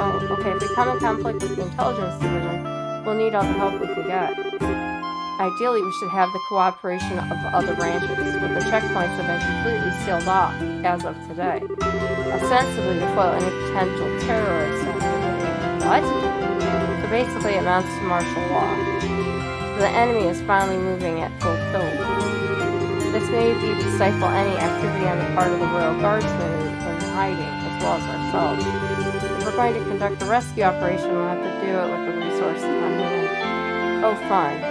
[SPEAKER 2] Oh, okay, if we come in conflict with the Intelligence Division, we'll need all the help we can get. Ideally, we should have the cooperation of other branches, but the checkpoints have been completely sealed off as of today, ostensibly to foil any potential terrorist activity. What? So basically, it amounts to martial law. The enemy is finally moving at full tilt. This may be to stifle any activity on the part of the Royal Guardsmen in hiding, as well as ourselves. If we're going to conduct a rescue operation, we'll have to do it with the resources on hand. Oh, fun.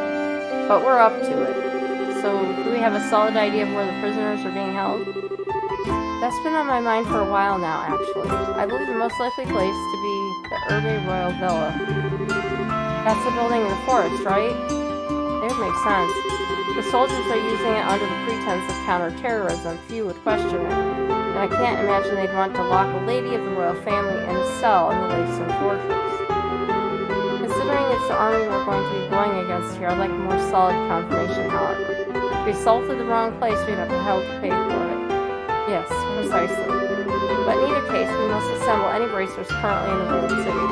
[SPEAKER 2] But we're up to it. So, do we have a solid idea of where the prisoners are being held? That's been on my mind for a while now, actually. I believe the most likely place to be The Urbe Royal Villa. That's the building in the forest, right? It would make sense. The soldiers are using it under the pretense of counter-terrorism. Few would question it. And I can't imagine they'd want to lock a lady of the royal family in a cell in the Lacestone Fortress. Considering it's the army we're going to be going against here, I'd like a more solid confirmation, however. If we assaulted the wrong place, we'd have hell to pay for it. Yes, precisely. But in either case, we must assemble any bracers currently in the ruined city.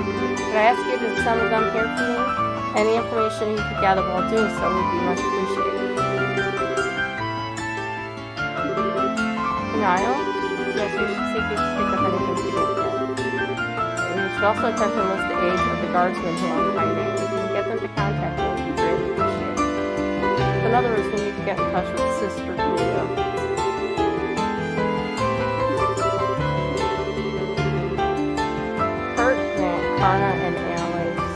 [SPEAKER 2] Could I ask you to assemble them here for me? Any information you could gather while doing so would be much appreciated. Denial? Yes, we should see if we can pick up anything to do with it. We should also attempt to list the age of the guardsmen who are hiding. If we can get them to contact me, it would be greatly appreciated. In other words, we need to get in touch with Sister Julia. Kurt, Grant, Karna, and Annalise.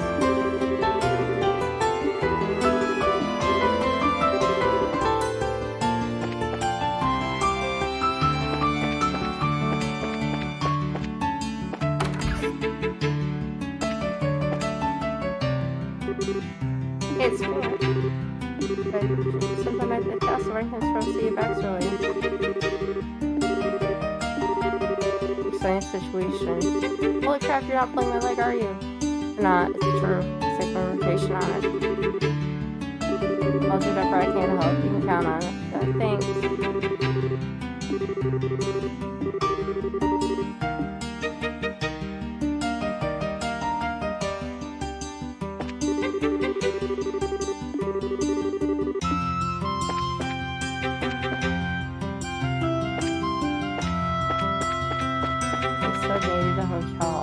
[SPEAKER 2] Hey, it's Grant. Sometime at the castle, right? Thanks for seeing you back early. Explain the situation. Holy crap, you're not pulling my leg, are you? You're not, it's true. Take my rotation on it. I'll do whatever I can to help. You can count on it. Thanks. So maybe the hotel.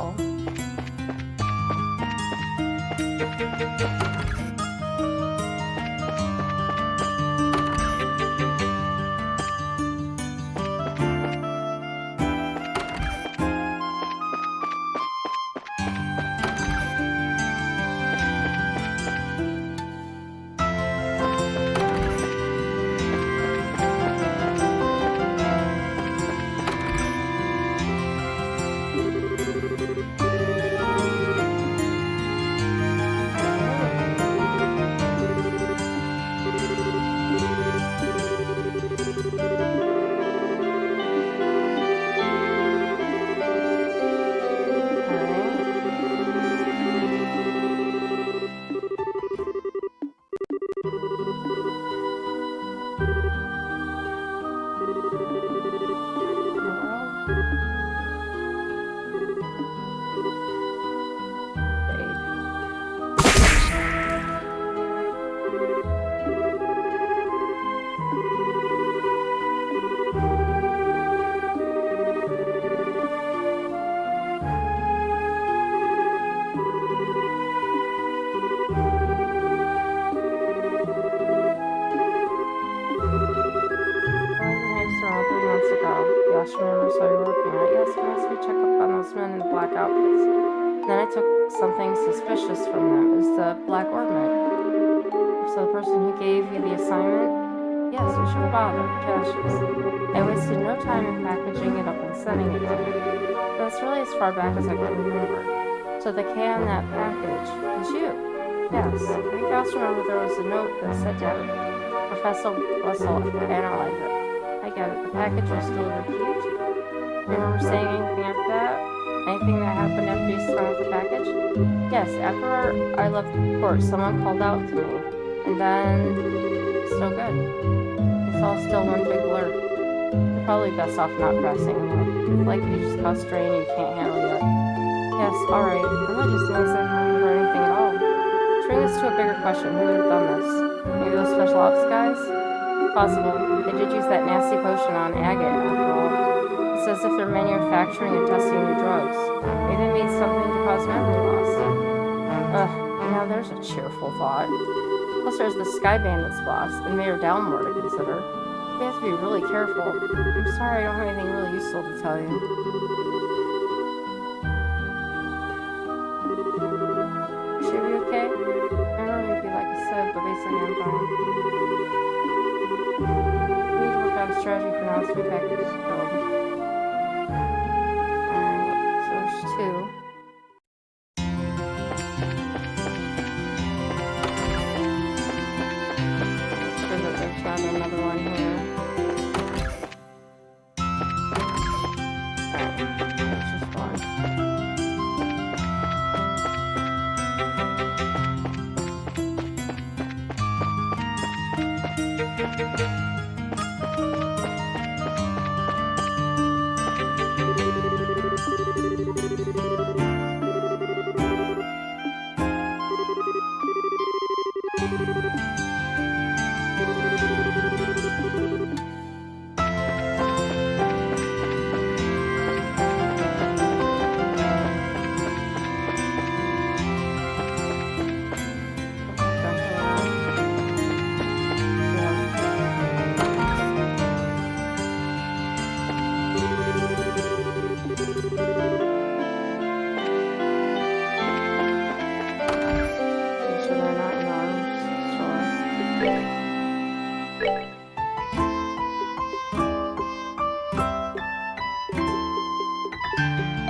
[SPEAKER 2] Josh, remember, so you're working, right? Yes, we asked me to check up on those men in the black outfits. Then I took something suspicious from them. It was the black ornament. So the person who gave you the assignment? Yes, it was your father, Cassius. I wasted no time in packaging it up and sending it to him. That's really as far back as I can remember. So the K on that package was you. Yes, I think I also remember there was a note that said to Professor Russell analyze it. I get it. The package was delivered to you two. Remember saying anything after that? Anything that happened after you signed the package? Yes, after I left the court, someone called out to me. And then, still good. It's all still one big blur. You're probably best off not pressing it. Like you just caused strain you can't handle yet. Yes, alright. I'm not just nice I don't remember anything at all. To bring us to a bigger question, who would have done this? Maybe those special ops guys? Possible. They did use that nasty potion on agate, after all. It's as if they're manufacturing and testing new drugs. Maybe they made something to cause memory loss. Now there's a cheerful thought. Plus there's the Sky Bandits boss, and Mayor Dalmore to consider. We have to be really careful. I'm sorry I don't have anything really useful to tell you. Should we be okay? I don't know if you'd like I said, but basically I'm fine. We need to work out a strategy for now. Let's be back to this build. Alright, so there's two.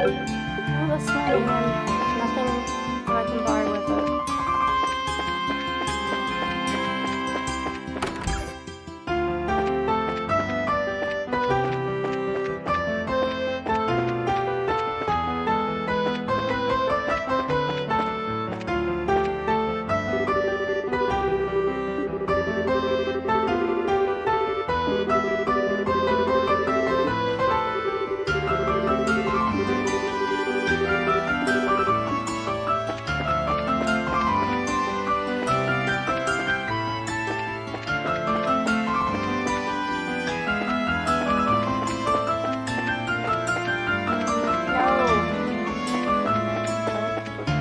[SPEAKER 2] All this money and nothing that I can buy with it.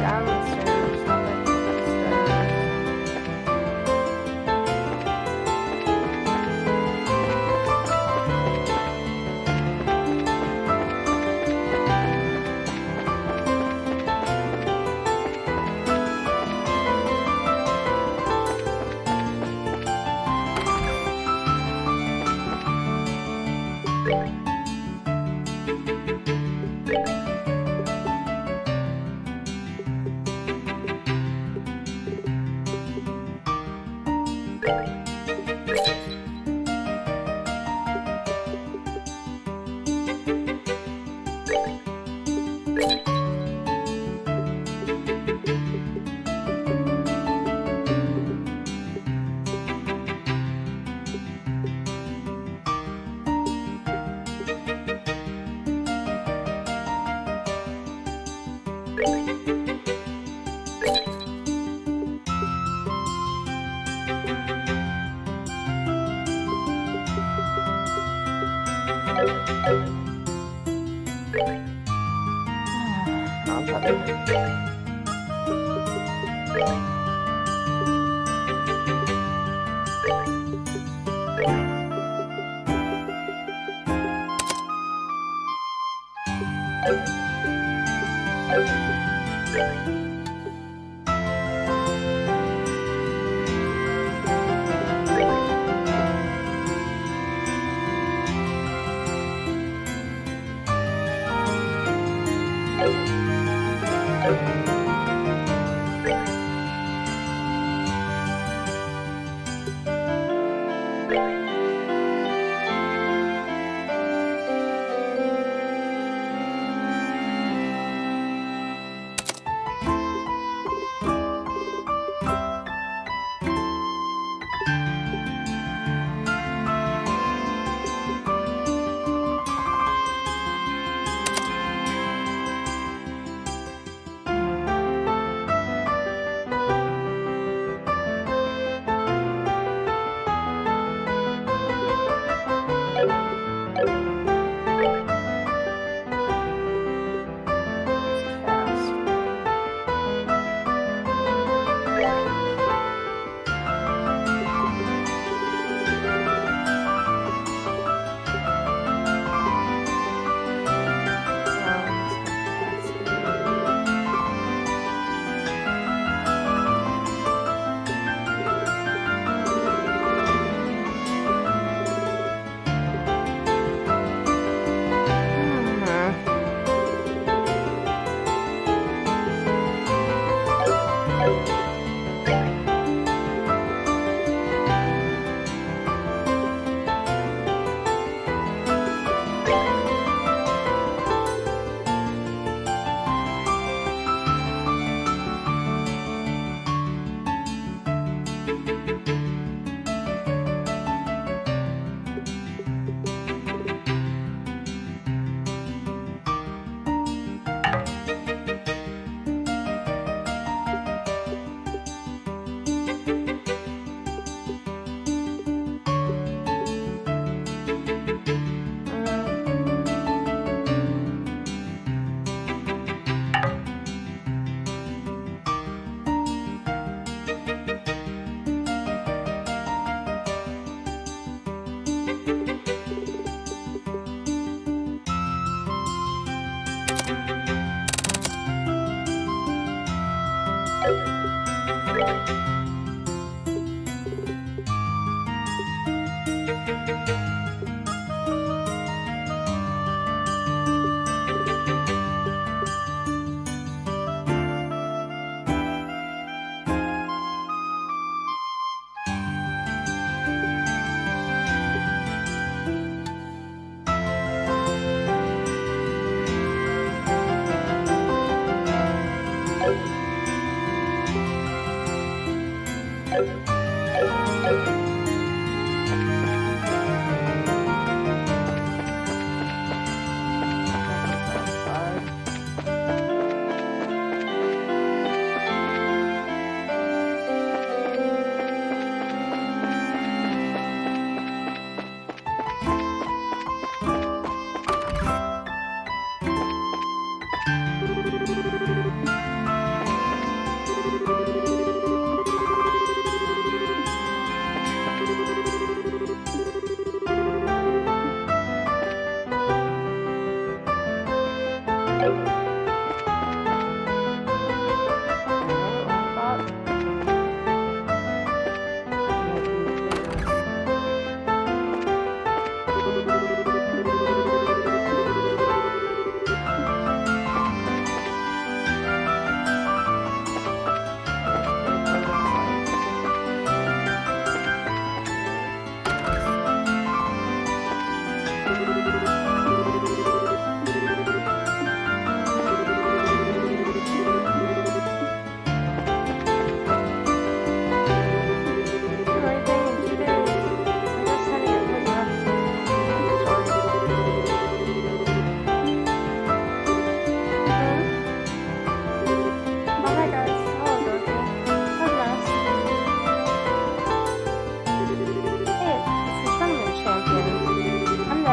[SPEAKER 2] Down the stairs, not like the stairs.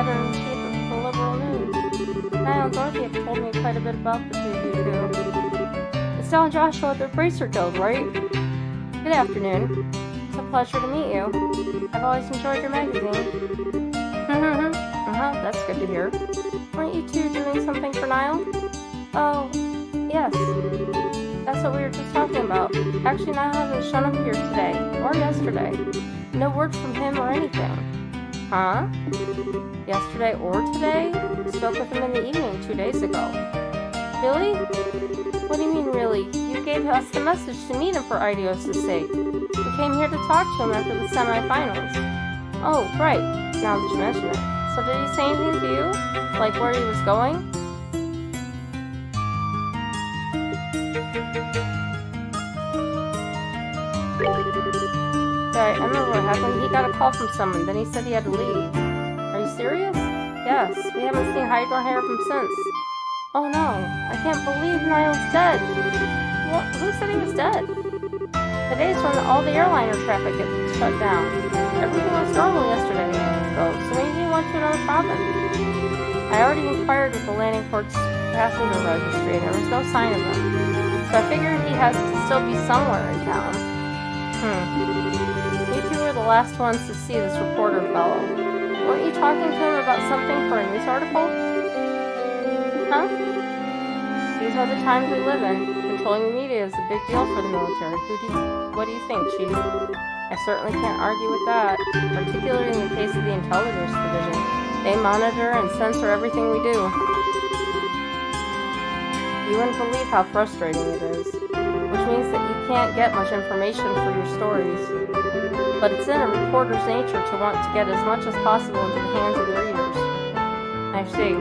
[SPEAKER 2] editor-in-chief of the Liberal News. Niall and Dorothy have told me quite a bit about the two of you two. It's Dal and Joshua at the Bracer Guild, right? Good afternoon. It's a pleasure to meet you. I've always enjoyed your magazine. That's good to hear. Weren't you two doing something for Niall? Oh, yes. That's what we were just talking about. Actually, Niall hasn't shown up here today, or yesterday. No word from him or anything. Huh? Yesterday or today? Spoke with him in the evening 2 days ago. Really? What do you mean, really? You gave us the message to meet him for Idios' sake. We came here to talk to him after the semifinals. Oh, right. Now that you mention it. So did he say anything to you? Like where he was going? Sorry, I remember what happened. He got a call from someone, then he said he had to leave. Are you serious? Yes, we haven't seen hide nor hair of him since. Oh no, I can't believe Niall's dead. What? Who said he was dead? Today's when all the airliner traffic gets shut down. Everything was normal yesterday, though, so maybe he went to another province. I already inquired with the landing port's passenger registry, and there was no sign of him. So I figured he has to still be somewhere in town. You two were the last ones to see this reporter fellow. Weren't you talking to him about something for a news article? Huh? These are the times we live in. Controlling the media is a big deal for the military. What do you think, Chief? I certainly can't argue with that, particularly in the case of the Intelligence Division. They monitor and censor everything we do. You wouldn't believe how frustrating it is, which means that you can't get much information for your stories. But it's in a reporter's nature to want to get as much as possible into the hands of the readers. I see.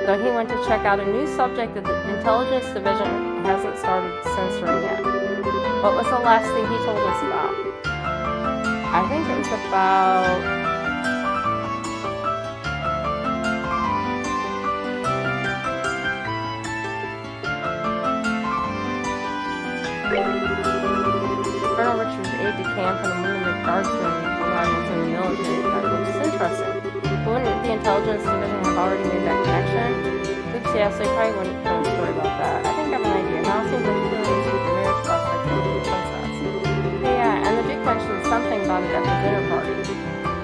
[SPEAKER 2] So he went to check out a new subject that the Intelligence Division hasn't started censoring yet. What was the last thing he told us about? I think it was about... Colonel Richard's aide-de-camp and a wounded guardsman arrivals in the military, which is interesting. Wouldn't the Intelligence Division have already made that connection? Oops, yes, they probably wouldn't tell a story about that. I think I have an idea. Now it seems like you're doing this with the marriage prospect of the princess. Hey, yeah, and the Duke mentioned something about it at the dinner party.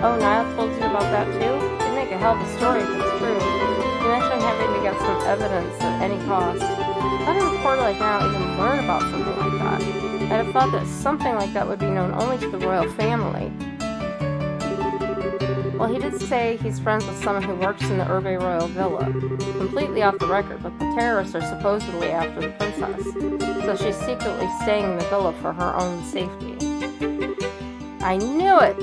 [SPEAKER 2] Oh, Niall told you about that too? It'd make a hell of a story if it's true. You mentioned having to get some evidence at any cost. How did a reporter like Niall even learn about something like that? I'd have thought that something like that would be known only to the royal family. Well, he did say he's friends with someone who works in the Urbe Royal Villa. Completely off the record, but the terrorists are supposedly after the princess, so she's secretly staying in the villa for her own safety. I knew it!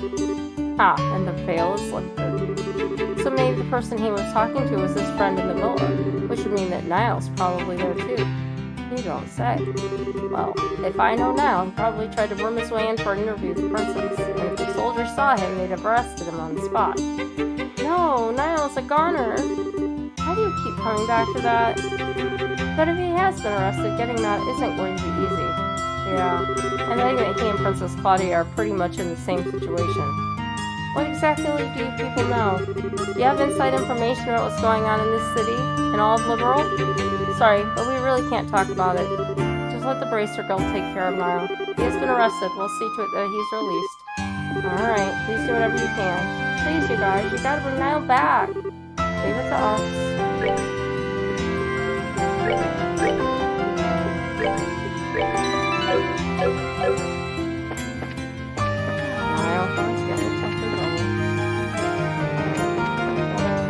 [SPEAKER 2] Ah, and the veil is lifted. So maybe the person he was talking to was his friend in the villa, which would mean that Niall's probably there too. You don't say. Well, if I know now, he probably tried to worm his way in for an interview with the princess, and if the soldiers saw him, they'd have arrested him on the spot. No, Niall's a Garner. How do you keep coming back to that? But if he has been arrested, getting that isn't going to be easy. Yeah, and I think that he and Princess Claudia are pretty much in the same situation. What exactly do you people know? Do you have inside information about what's going on in this city and all of Liberal? Sorry, but we really can't talk about it. Just let the Bracer Guild take care of Niall. He has been arrested. We'll see to it that he's released. Alright, please do whatever you can. Please, you guys, you gotta bring Niall back. Leave it to us. Niall, let's get it.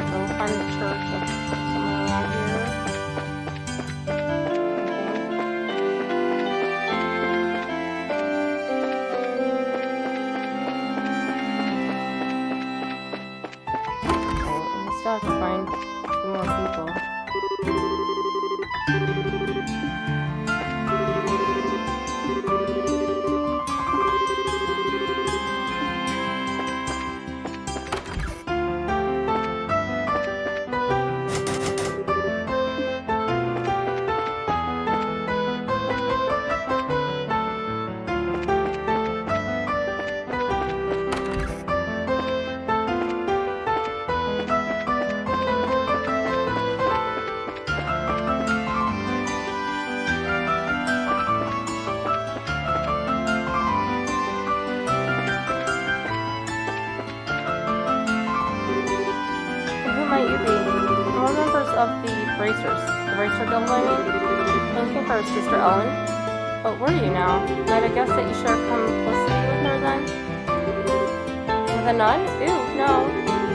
[SPEAKER 2] Go find the church that's somewhere around here. We still have to find 2 more people. We're members of the Bracers. The Bracer Guild, I mean. Thank you first, Sister Ellen. But were you now? Might I guess that you share complicity with her then? With a nun? Ew, no.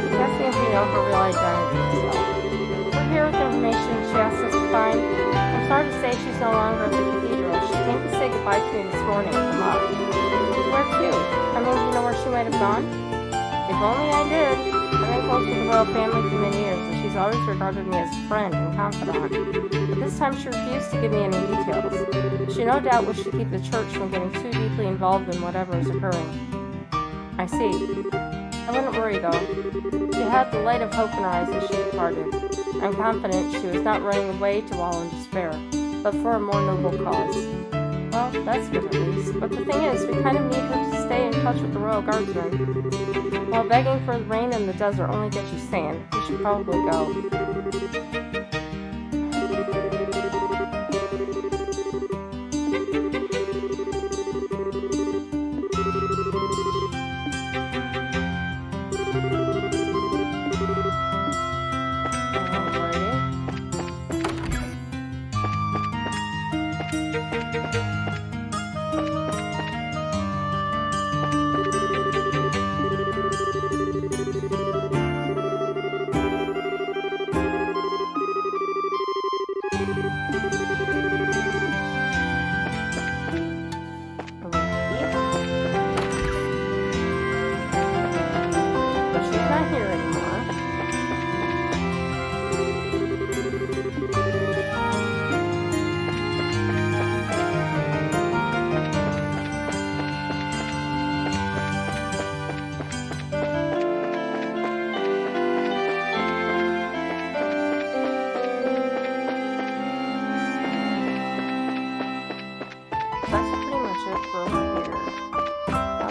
[SPEAKER 2] She asked me if we know her real identity, so. We're here with information she asked us to find. I'm sorry to say she's no longer at the cathedral. She came to say goodbye to me this morning at the mud. Where to? I mean, do you know where she might have gone? If only I did. I've been close with the royal family for many years, and she's always regarded me as a friend and confidant. But this time she refused to give me any details. She no doubt wished to keep the church from getting too deeply involved in whatever is occurring. I see. I wouldn't worry, though. She had the light of hope in her eyes as she departed. I'm confident she was not running away to wallow in despair, but for a more noble cause. Well, that's good at least. But the thing is, we kind of need her to stay in touch with the royal guardsmen. While begging for the rain in the desert only gets you sand, we should probably go.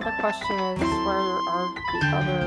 [SPEAKER 2] The question is, where are the other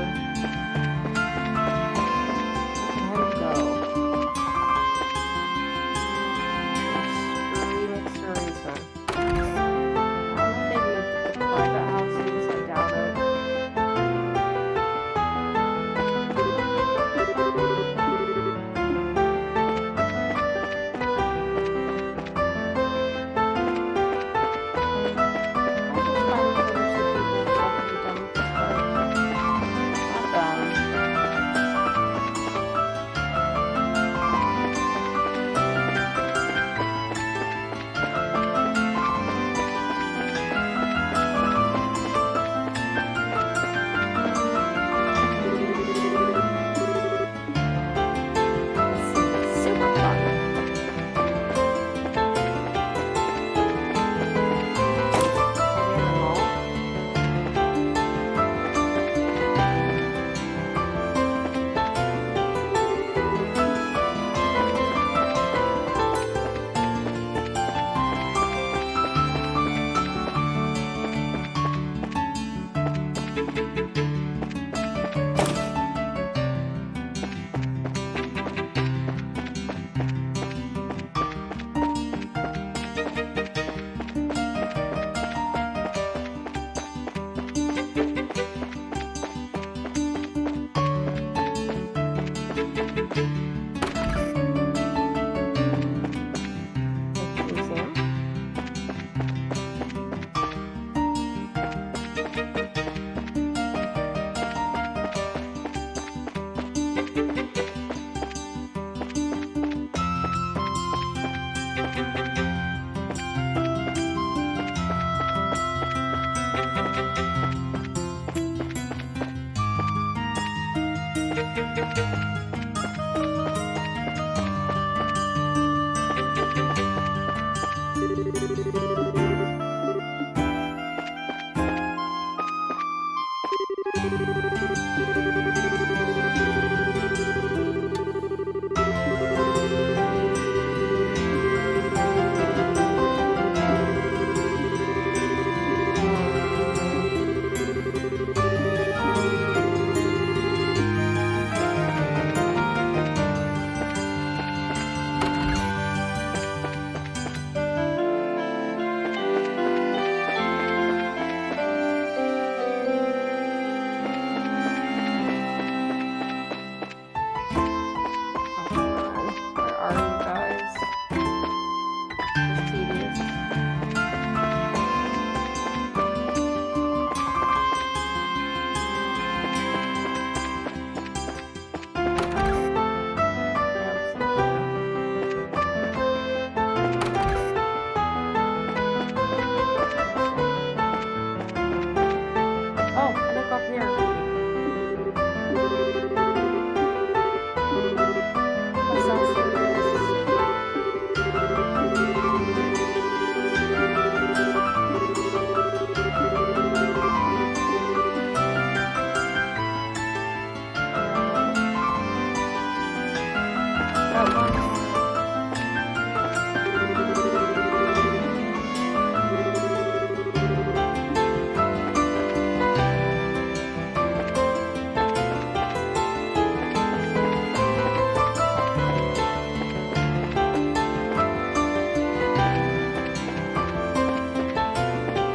[SPEAKER 2] got one more.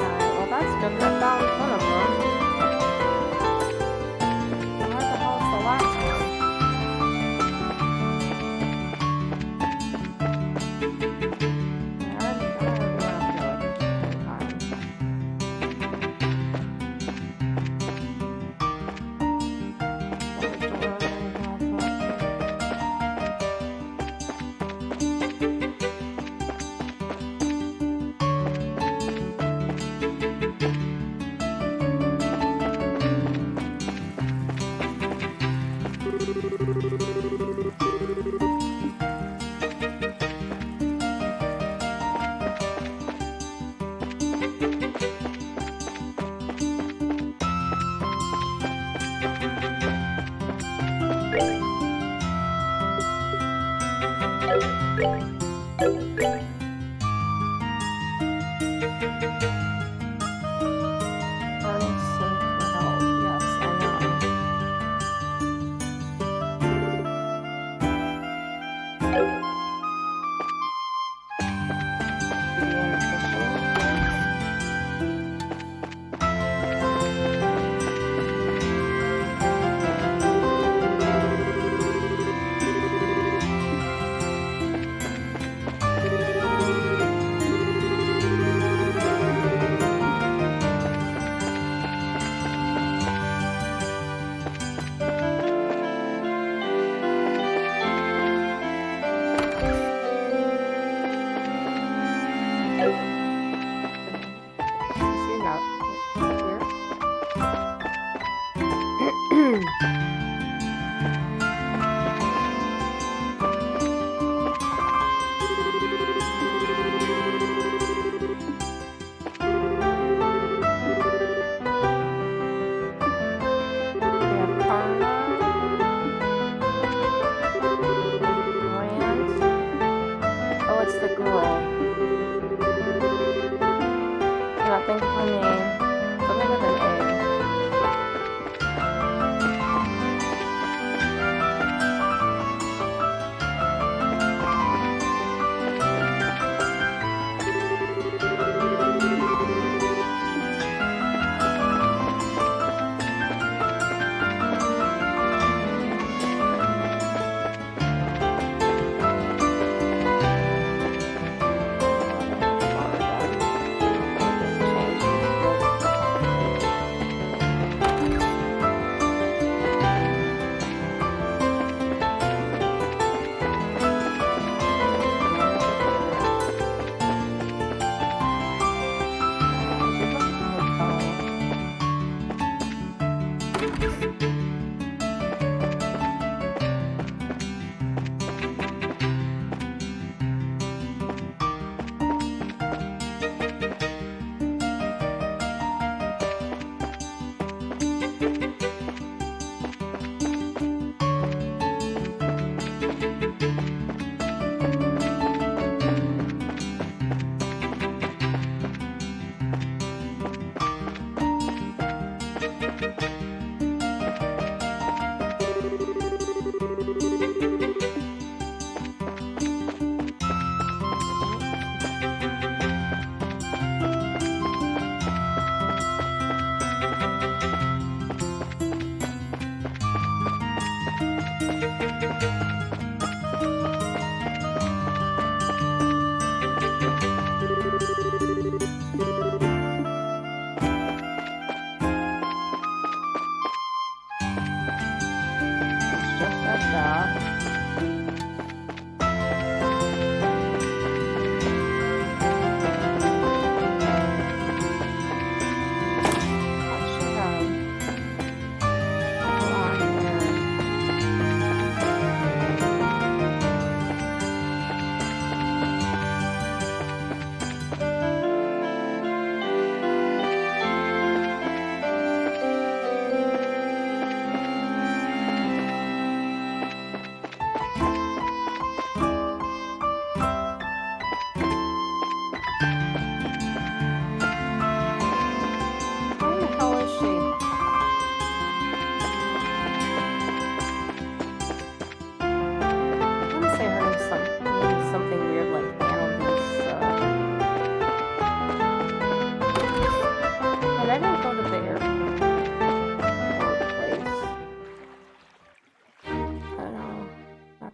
[SPEAKER 2] Alright, well that's good. I found one of them. Where the hell's the last one? I already went up here like 15 times. Is there a door or anything else left here? Earn some for help. Yes, I know. Being official. See now here. We have Karma, Grant. Oh, it's the girl. Cannot think of her name. Something with an A.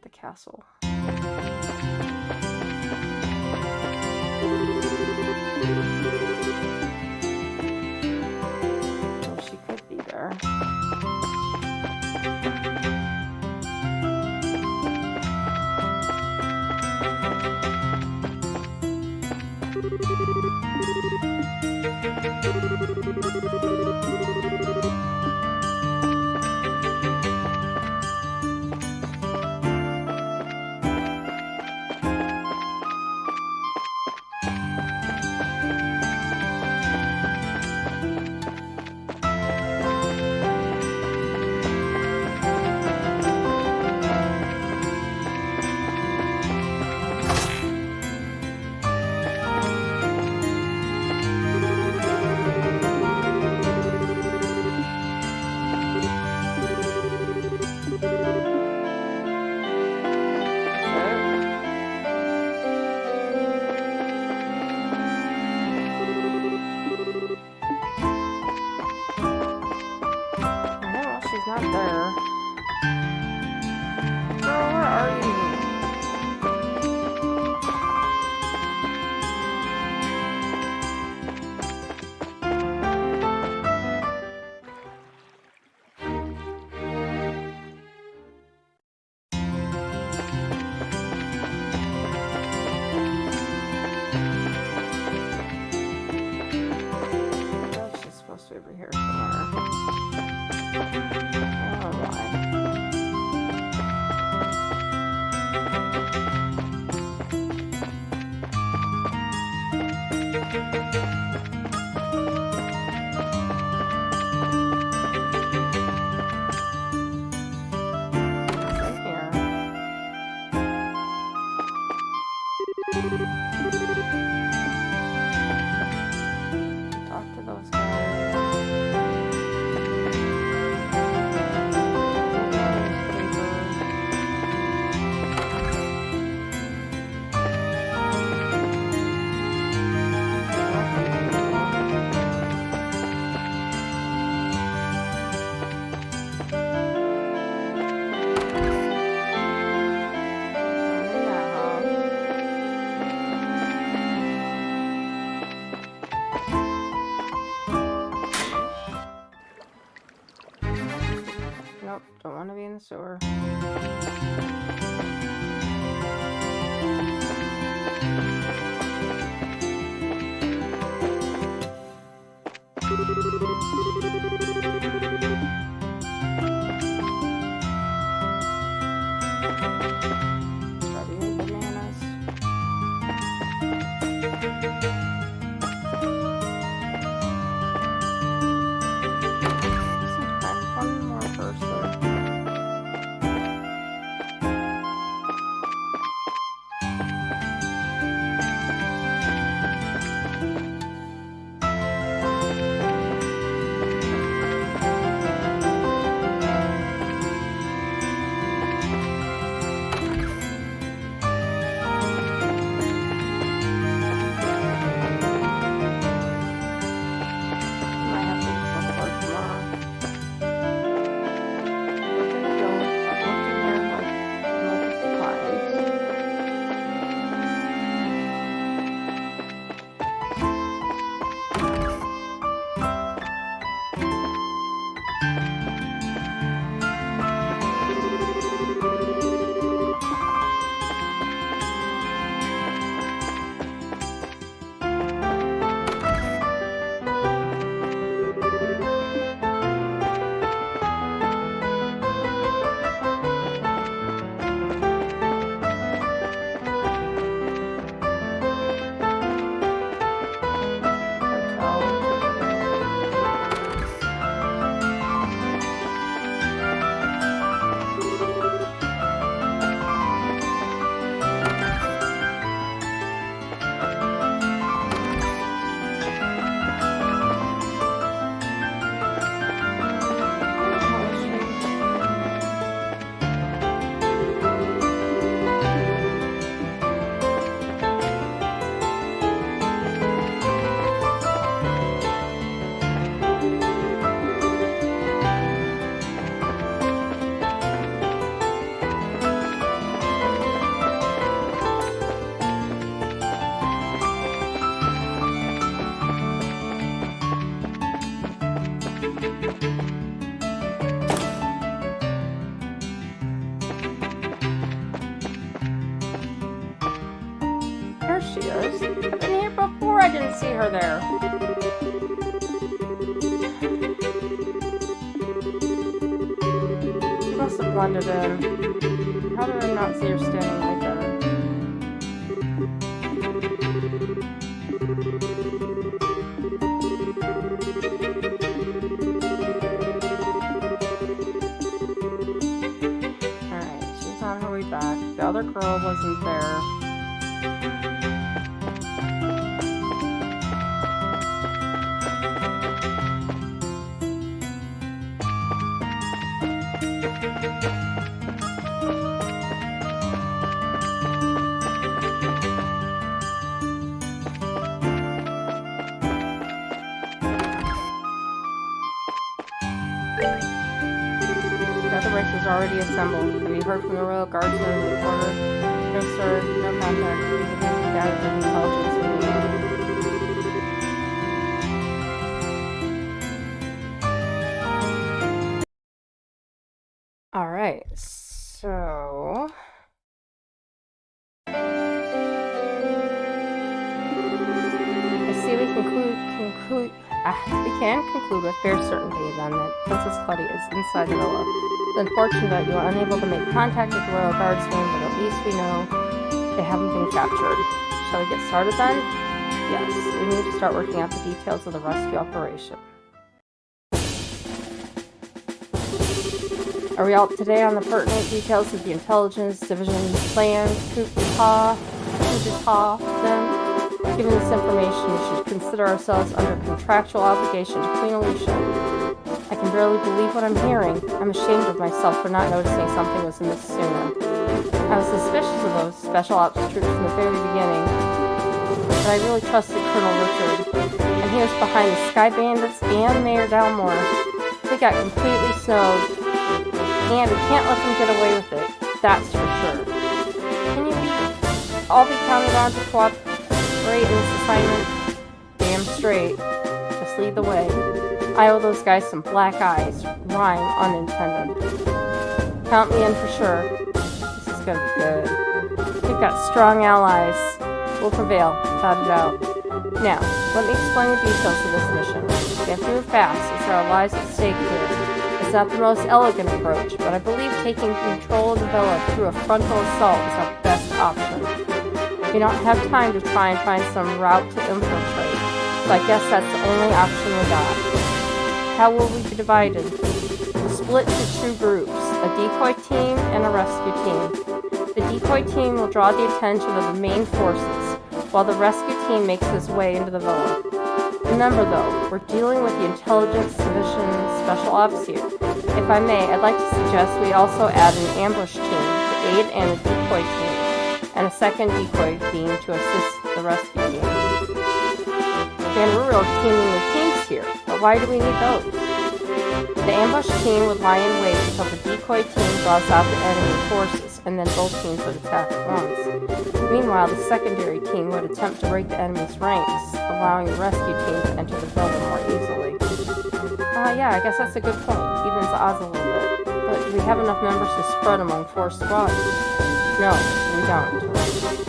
[SPEAKER 2] the castle. Well, she could be there. She's not there. Girl, where are you? Oh, she's supposed to be over here somewhere. Oh, why? Talk to those guys. Nope, don't want to be in the sewer. Strawberry bananas. Find one more person. see her there. She must have blended in. How did I not see her standing right there? Alright, she's on her way back. The other girl wasn't there. The race is already assembled. Have you heard from the Royal Guardsman and reporter? No, sir. No contact. We begin to gather the intelligence we need. Alright, so... I see we can conclude with fair certainty then that Princess Claudia is inside the villa. It's unfortunate you are unable to make contact with the Royal Guardsmen, but at least we know they haven't been captured. Shall we get started then? Yes, we need to start working out the details of the rescue operation. Are we out today on the pertinent details of the Intelligence Division's plan, coup d'etat, then? Given this information, we should consider ourselves under contractual obligation to Queen Alicia. I can barely believe what I'm hearing. I'm ashamed of myself for not noticing something was amiss sooner. I was suspicious of those special ops troops from the very beginning, but I really trusted Colonel Richard, and he was behind the Sky Bandits and Mayor Dalmore. They got completely snowed, and we can't let them get away with it. That's for sure. Can you all be counted on to cooperate in this assignment? Damn straight. Just lead the way. I owe those guys some black eyes. Rhyme unintended. Count me in for sure. This is gonna be good. We've got strong allies. We'll prevail, without a doubt. Now, let me explain the details of this mission. We have to move fast, as there are lives at stake here. It's not the most elegant approach, but I believe taking control of the villa through a frontal assault is our best option. We don't have time to try and find some route to infiltrate, so I guess that's the only option we got. How will we be divided? We'll split into two groups, a decoy team and a rescue team. The decoy team will draw the attention of the main forces, while the rescue team makes its way into the villa. Remember though, we're dealing with the Intelligence Division Special Ops here. If I may, I'd like to suggest we also add an ambush team to aid and a decoy team, and a second decoy team to assist the rescue team. Again, we're real teaming with teams here, but why do we need those? The ambush team would lie in wait until the decoy team draws out the enemy forces, and then both teams would attack at once. Meanwhile, the secondary team would attempt to break the enemy's ranks, allowing the rescue team to enter the building more easily. Yeah, I guess that's a good point. Evens the odds a little bit. But do we have enough members to spread among 4 squads? No, we don't.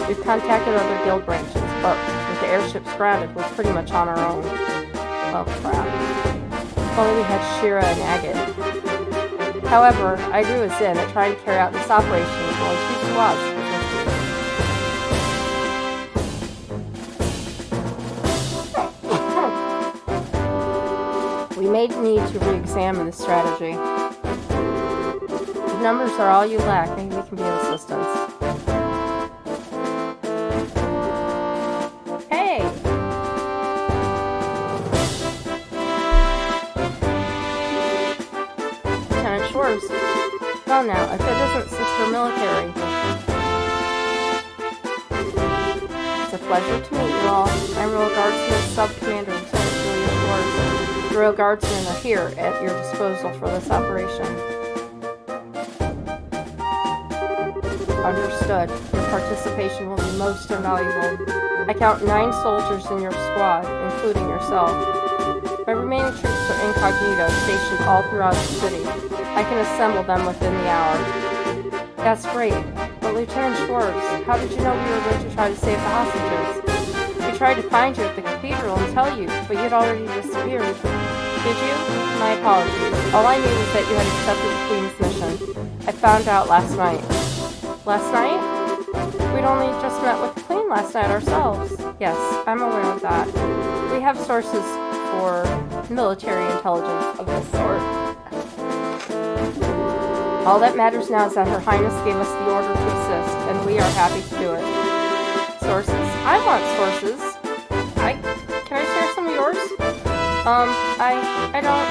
[SPEAKER 2] We've contacted other guild branches, but with the airships grounded, we're pretty much on our own. Oh, crap. If only we had Shira and Agate. However, I agree with Zen that trying to carry out this operation with only 2 squads is risky. We may need to re-examine the strategy. If numbers are all you lack, maybe we can be of assistance. Hey! Lieutenant Schwartz. Well now, if it isn't Sister Military. It's a pleasure to meet you all. I'm Royal Guardsman Sub-Commander Lieutenant Julia Schwartz. The Royal Guardsmen are here at your disposal for this operation. Understood. Your participation will be most invaluable. I count 9 soldiers in your squad, including yourself. My remaining troops are incognito, stationed all throughout the city. I can assemble them within the hour. That's great. But Lieutenant Schwartz, how did you know we were going to try to save the hostages? We tried to find you at the cathedral and tell you, but you'd already disappeared. Did you? My apologies. All I knew was that you had accepted the Queen's mission. I found out last night. Last night? We'd only just met with the Queen last night ourselves. Yes, I'm aware of that. We have sources for military intelligence of this sort. All that matters now is that Her Highness gave us the order to assist, and we are happy to do it. Sources? I want sources. Can I share some of yours? I don't.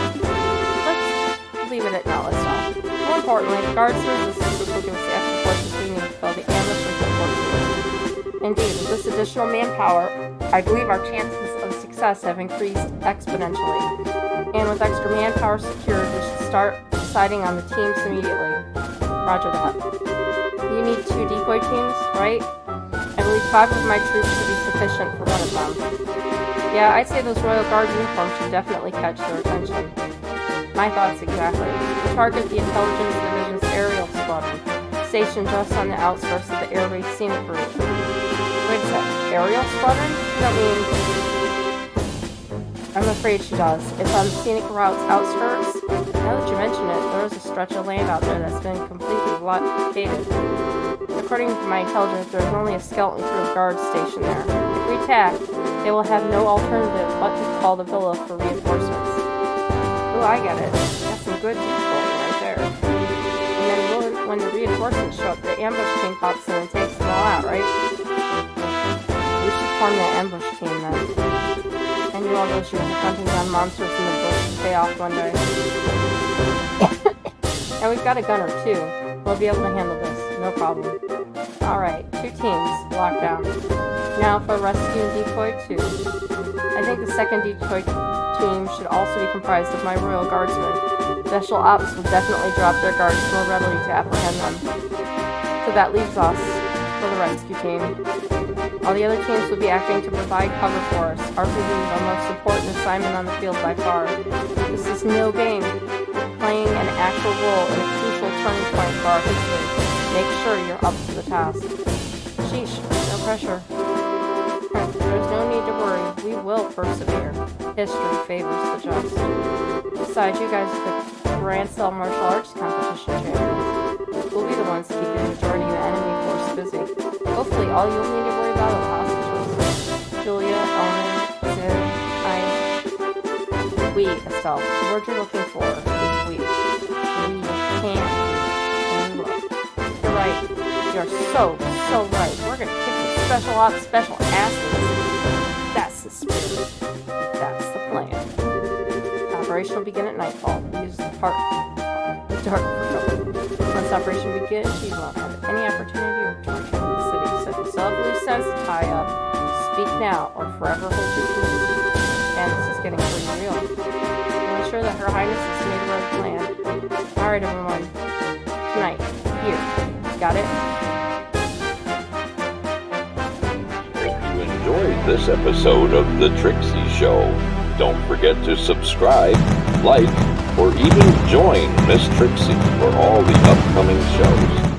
[SPEAKER 2] Let's leave it at no, let's not. More importantly, the guardsmen's assistance will give us the extra forces we need to fill the ambush with unfortunately. Indeed, with this additional manpower, I believe our chances of success have increased exponentially. And with extra manpower secured, we should start deciding on the teams immediately. Roger that. You need 2 decoy teams, right? I believe 5 of my troops should be sufficient for one of them. Yeah, I'd say those Royal Guard uniforms should definitely catch their attention. My thoughts exactly. Target the Intelligence Division's aerial squadron, stationed just on the outskirts of the air base scenic route. Wait a sec, aerial squadron? You don't mean... I'm afraid she does. It's on the scenic route's outskirts. Now that you mention it, there is a stretch of land out there that's been completely blockaded. According to my intelligence, there's only a skeleton crew of guards stationed there. If we attack, they will have no alternative but to call the villa for reinforcements. Ooh, I get it. That's some good decoying right there. And then when the reinforcements show up, the ambush team pops in and takes them all out, right? We should form that ambush team then. And you all those years of hunting down monsters in the bush to pay off one day. And we've got a gunner too. We'll be able to handle this, no problem. Alright, 2 teams, locked down. Now for rescue and decoy 2. I think the second decoy team should also be comprised of my Royal Guardsmen. Special Ops will definitely drop their guards more readily to apprehend them. So that leaves us for the rescue team. All the other teams will be acting to provide cover for us, arguably the most important assignment on the field by far. This is no game. We're playing an actual role in a crucial turning point for our history. Make sure you're up to the task. Sheesh, no pressure. There's no need to worry. We will persevere. History favors the just. Besides, you guys are the Grand Cell Martial Arts Competition champions. We'll be the ones keeping the majority of the enemy force busy. Hopefully, all you'll need to worry about are the hostages. Julia, Ellen, Sid, we, Estelle. The word you're looking for is we. We can and will. You're right. You're so right. We're gonna kick the special ops special asses. That's the spirit. That's the plan. Operation will begin at nightfall. Use the dark for cover. Once operation begins, you won't have any opportunity to return to the city. So if you still have loose ends to tie up, speak now or forever hold your peace. And this is getting pretty real. We'll ensure that Her Highness has made a right plan. Alright everyone. Tonight. Here. Got it?
[SPEAKER 1] If you enjoyed this episode of The Trixie Show, don't forget to subscribe, like, or even join Miss Trixie for all the upcoming shows.